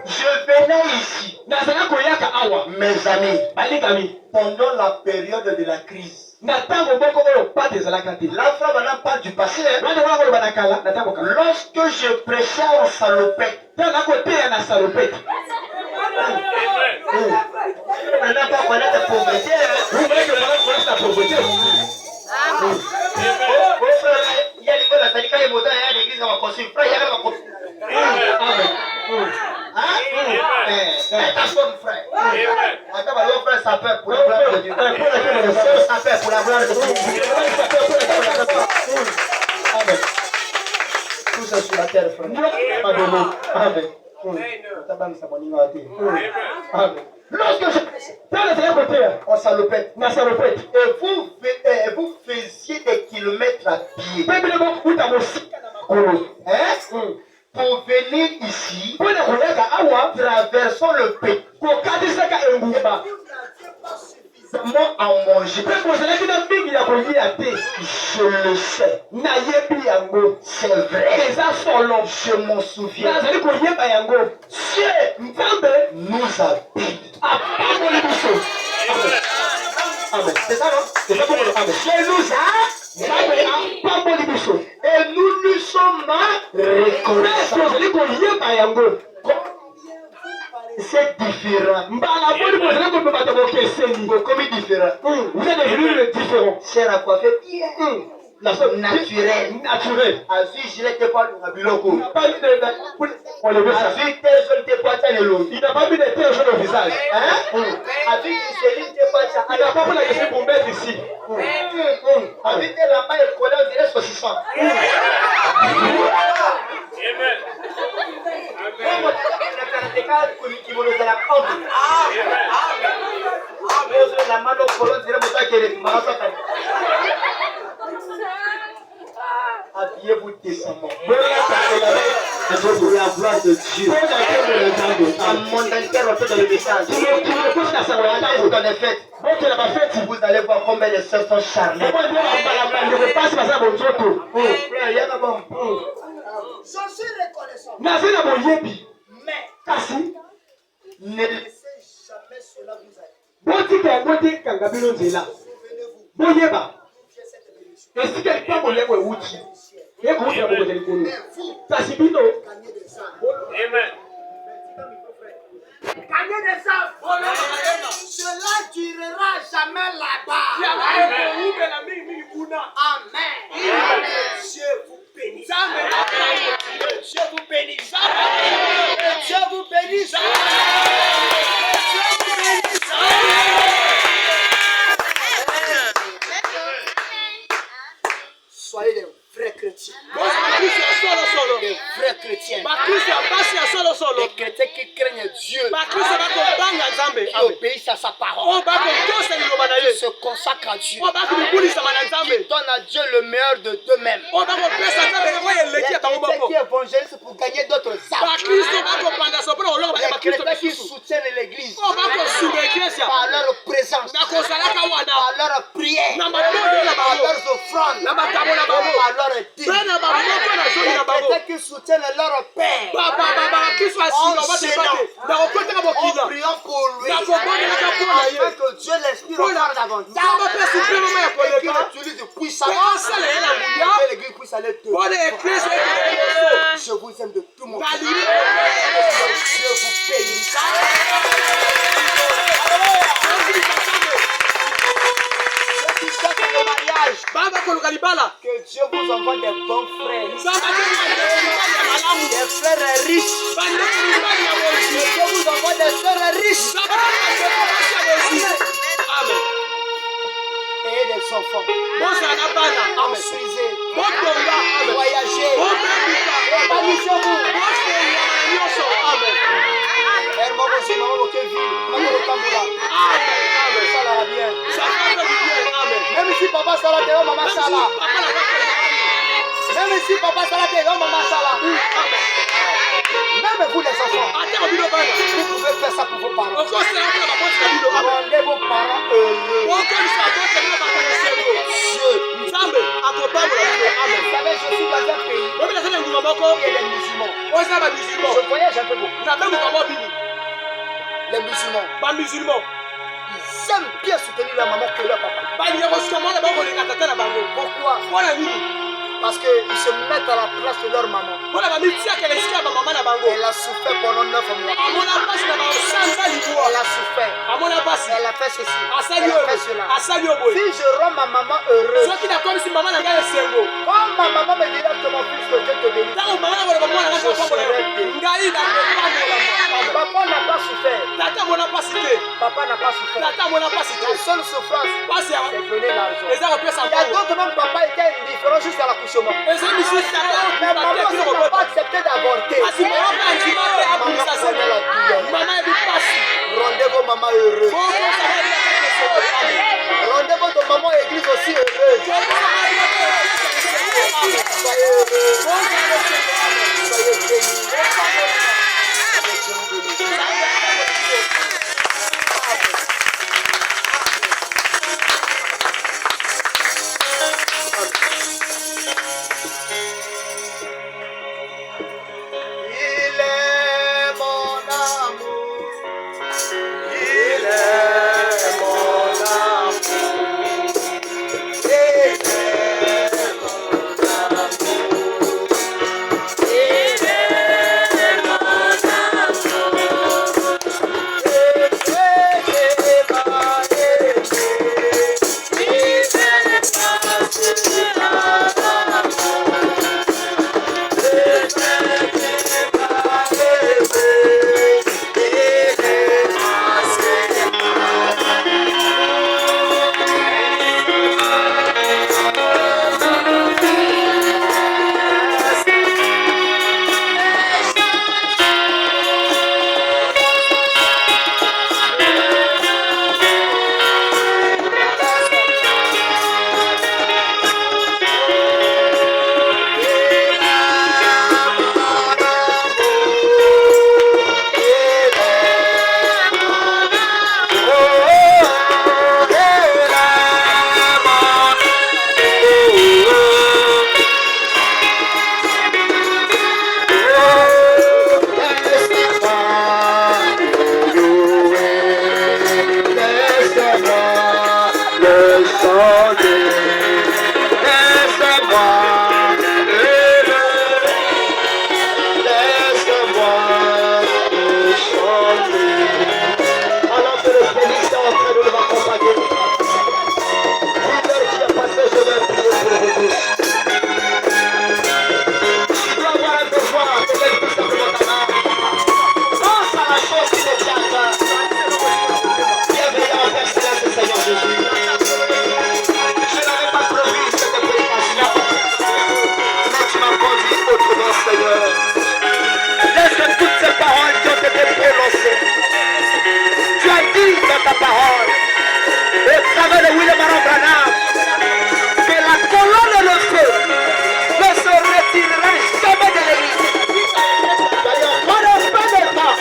Je venais ici, Nazana koyaka awa. mes amis, Balikami. pendant la période de la crise. Natango boko oyo pas des alakati. La femme n'a pas du passé. Wande wana ko banakala natango ka. Lorsque je prêchais en salopette, Tana ko te na salopette. on n'a pas connu la pauvreté. Vous voulez que voilà pour la pauvreté. Oh frère, il y a des fois la sadika et moto, il y a l'église qui va construire. Frère, il y a la construire. Amen. Hein? Attention frère. Attends, alors frère, ça peur pour la gloire de Dieu. Ça peur pour la gloire de Dieu. Amen. Tout ça sur la terre, frère. Amen. Amen. Amen. Lorsque je On salopette, na salopette. et vous faisiez des kilomètres à pied, hein, pour venir ici, traversons le pays, seulement à manger. Je le sais, c'est vrai, je m'en souviens. Dieu nous habite. C'est ça, non? C'est ça pour le Dieu nous a et nous lui sommes reconnaissants. C'est différent. Comme différent. Vous êtes devenus différents. C'est la coiffure bien. La chose naturelle. Naturelle. Azu gilet te pas le biloko. Il n'a pas mis de... On le met ça. Azu tes jeunes te pas le long. Il n'a pas mis de terre sur le visage. Hein? Azu Céline te pas ça. Il n'a pas pris la question pour mettre ici. Azu te la main collée on dirait saucisson. Amen. Comment tu as qui me le donne la compte? La main au colon dirait mon gars qui est malade. Habillez-vous décemment. Pour la gloire de Dieu. À mon intérieur, on fait dans le message. Dans les fêtes, vous allez voir combien les sœurs sont charmées. Frère, il y a d'abord. Je suis reconnaissant. Mais ne laissez jamais cela vous aider. Souvenez-vous. esika lipango lyango ewuti ekuwutira bokote likulu kasi bino Amen. gagner des âmes. Cela durera jamais là-bas. Amen. Amen. Que Dieu vous bénisse. Que Dieu vous bénisse. Que Dieu vous bénisse. Que Dieu vous bénisse. Soyez des vrais chrétiens. Des vrais chrétiens. Des chrétiens qui craignent Dieu. Qui obéissent à sa parole. Qui se consacrent à Dieu. Qui donnent à Dieu le meilleur de d'eux-mêmes. Les chrétiens qui évangélisent pour gagner d'autres âmes. Les chrétiens qui soutiennent l'église par leur présence, par leur prière, par leurs offrandes, par leur dîmes. Les chrétiens qui soutiennent leur père en priant pour lui, afin que Dieu l'inspire encore davantage et qu'il utilise puissamment et que l'église puisse aller de l'avant. Je vous aime de tout mon cœur. Dieu vous bénisse. Ceux qui cherchent le mariage, que Dieu vous envoie des bons frères, des frères riches. Que Dieu vous envoie des sœurs riches. Amen. Et des enfants. Instruisez, voyagez, épanouissez-vous. Même si papa sera là, maman sera là. Même si papa sera là, maman sera là. Même vous les enfants, vous pouvez faire ça pour vos parents. Rendez vos parents heureux. Dieu. Vous savez, je suis dans un pays où il y a des musulmans. Je voyage un peu beaucoup. Les musulmans, ils aiment bien soutenir leur maman que leur papa. Pourquoi? Parce qu'ils se mettent à la place de leur maman. Elle a souffert pendant 9 mois. Elle a souffert. Elle a fait ceci. Elle a fait cela. Si je rends ma maman heureuse, quand ma maman me dira que mon fils que Dieu te bénisse, je serai béni. Papa n'a pas souffert. Papa n'a pas souffert. La seule souffrance, c'est donner l'argent. Il y a d'autres même, papa était indifférent jusqu'à l'accouchement. Mais maman, si papa acceptait d'avorter, maman connaît la douleur. Rendez vos mamans heureuses. Rendez votre maman et église aussi heureuse. Soyez heureux. Soyez bénis. Branham, que la colonne de feu ne se retirera jamais de l'église. Pendant pas de temps,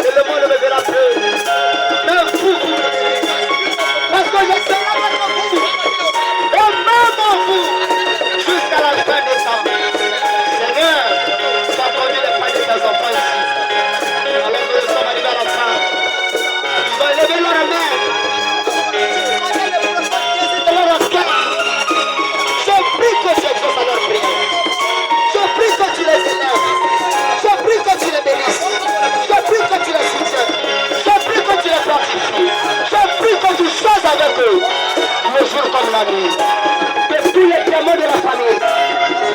et le monde me verra plus. Même vous, parce que je serai avec vous, et même vous, jusqu'à la fin des temps. Seigneur, tu as conduit les pas de tes enfants ici. Alors que nous sommes arrivés à la fin, ils vont lever leur main. Je prie que tu exauces à leur prière. Je prie que tu les élèves. Je prie que tu les bénisses. Je prie que tu les soutiennes. Je prie que tu les fortifies. Je prie que tu sois avec eux, le jour comme la nuit. Que tous les témoins de la famille,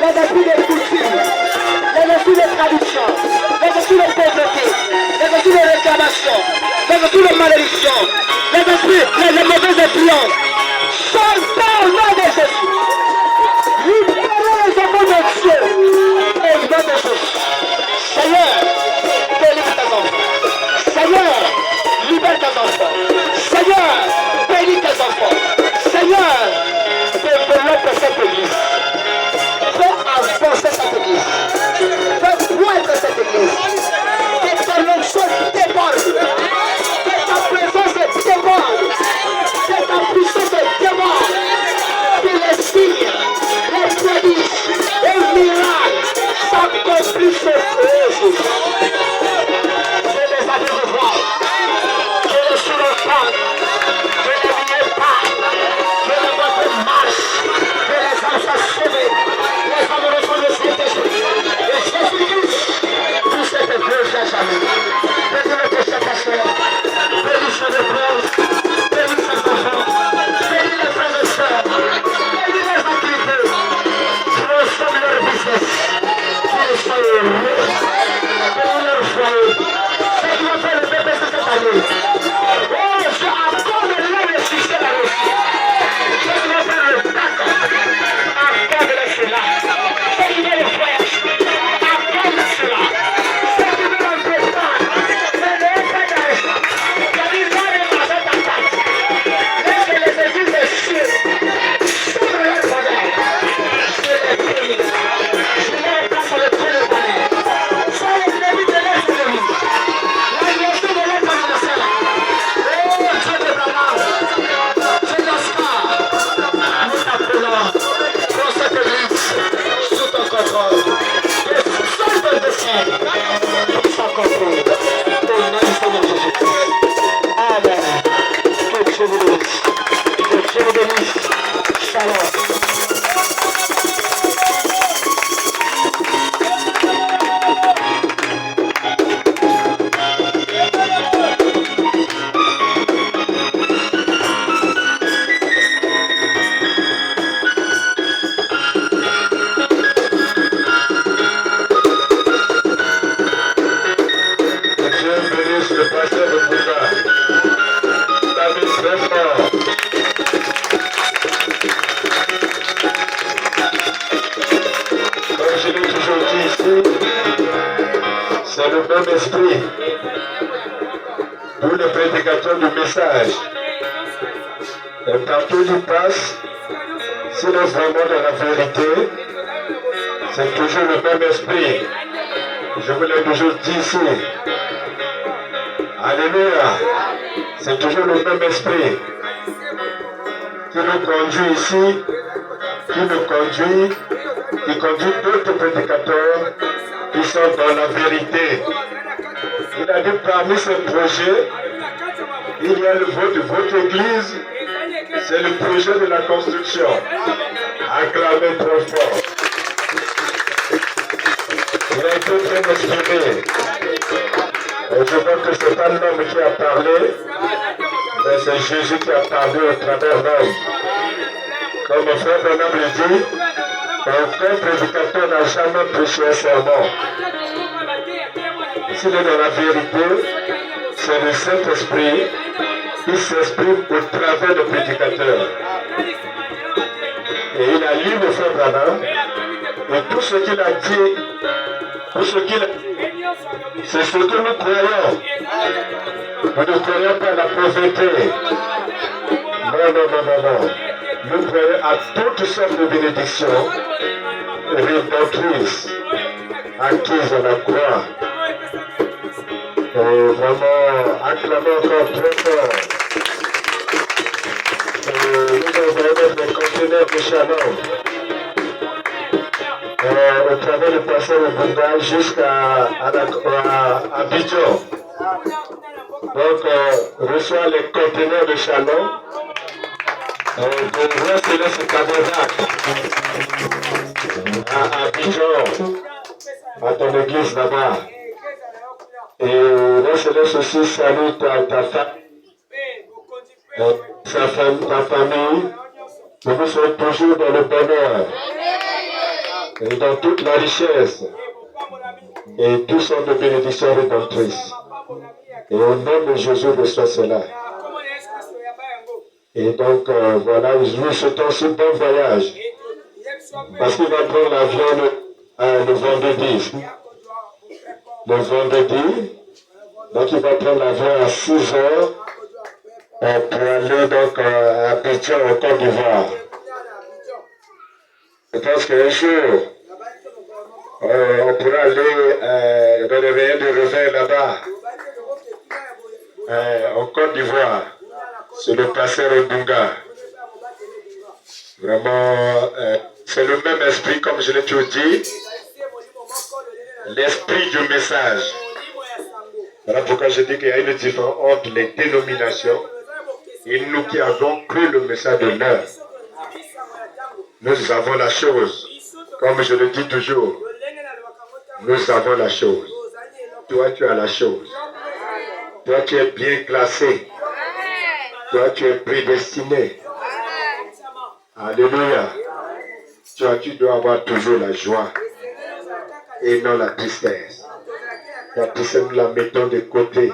les esprits des coutumes, les esprits des traditions, les esprits de pauvreté, les esprits de réclamation, les esprits de malédiction, les esprits, les mauvaises influences, sortent au nom de Jésus. Libérez les enfants de Dieu au nom de Jésus. Seigneur, délivre tes enfants. Seigneur, libère tes enfants. Seigneur, bénis tes enfants. Seigneur, développe cette église. Fais avancer cette église. Fais poindre cette église. Que ton onction déborde. Que ta présence déborde. Que ta puissance déborde. Que les signes, les prodiges, les miracles s'accomplissent au Jésus. Je les avais revoir. Je les surprends. Je les viens pas. Je les vois que marche. Que les âmes soient sauvées. Les âmes reçoivent le Saint-Esprit. Et Jésus-Christ, tout ce que Dieu fait jamais. Bénis le péché pasteur. Bénis ses épouses. Bénis ses enfants. Bénis les frères et sœurs. Bénis les activités. Transforme leur business. Qu'ils soient heureux. Bénis leur foyer. Ce qui va faire le bébé cette année. Oh, je accorde l'investissement à la réussite. Ce qui va faire le bac. Accorde-le cela. Ce qui va le voyage. Accorde cela. Ce qui va l'entreprendre. C'est le bagage. C'est-à-dire, là, les magasins d'attaque. Laisse les églises de cieux. Sur leur bonheur. Je les bénis. Je les place sur le trône de bonheur. Sois les ennemis de leurs ennemis. La liberté de leurs adversaires. Oh, Dieu de Branham. Dieu d'Oscar. Nous t'appelons pour cette église sous ton contrôle. Le seul de dessein puisse accomplir. Au nom du Seigneur Jésus-Christ. Amen. Que Dieu vous bénisse. Que Dieu vous bénisse. Shalom. Que Dieu bénisse le pasteur de Bouddha. David très fort. Comme je l'ai toujours dit ici, c'est le même esprit. Pour le prédicateur du message. Et partout il passe, s'il est vraiment dans la vérité, c'est toujours le même esprit. Je vous l'ai toujours dit ici. Alléluia. C'est toujours le même esprit qui nous conduit ici, qui conduit d'autres prédicateurs qui sont dans la vérité. Il a dit parmi ces projets, il y a votre église, c'est le projet de la construction. Acclamez trop fort. Il a été bien exprimé. Et je vois que ce n'est pas l'homme qui a parlé, mais c'est Jésus qui a parlé au travers l'homme. Comme mon frère Branham le dit, aucun prédicateur n'a jamais prêché un sermon. S'il est dans la vérité, c'est le Saint-Esprit qui s'exprime au travers du prédicateur. Et il a lu le frère Branham, et tout ce qu'il a dit, c'est ce que nous croyons. Nous ne croyons pas à la pauvreté. non. Nous croyons à toutes sortes de bénédictions rédemptrices, acquises à la croix. Et vraiment, acclamons encore très fort. Nous envoyons des conteneurs de shalom. Au travers du passé de Bunga jusqu'à Abidjan. Donc, reçoit les conteneurs de shalom. Pour recevoir ce tabernacle à Abidjan, à ton église là-bas. Et recevoir aussi salut ta femme, ta famille. Que vous soyez toujours dans le bonheur et dans toute la richesse. Et tous sont de bénédictions rédemptrices. Et au nom de Jésus, reçoit cela. Et donc, voilà, nous souhaitons aussi bon voyage. Parce qu'il va prendre l'avion le vendredi. Le vendredi, donc il va prendre l'avion à 6 heures pour aller donc à Abidjan, au Côte d'Ivoire. Je pense qu'un jour, on pourra aller dans le rayon de réveil là-bas, au Côte d'Ivoire. C'est le pasteur Bunga. Vraiment, c'est le même esprit, comme je l'ai toujours dit, l'esprit du message. Voilà pourquoi je dis qu'il y a une différence entre les dénominations et nous qui avons cru le message de l'heure. Nous avons la chose, comme je le dis toujours, nous avons la chose. Toi, tu as la chose. Toi, tu es bien classé. Toi, tu es prédestiné. Alléluia. Toi, tu dois avoir toujours la joie et non la tristesse. La tristesse, nous la mettons de côté.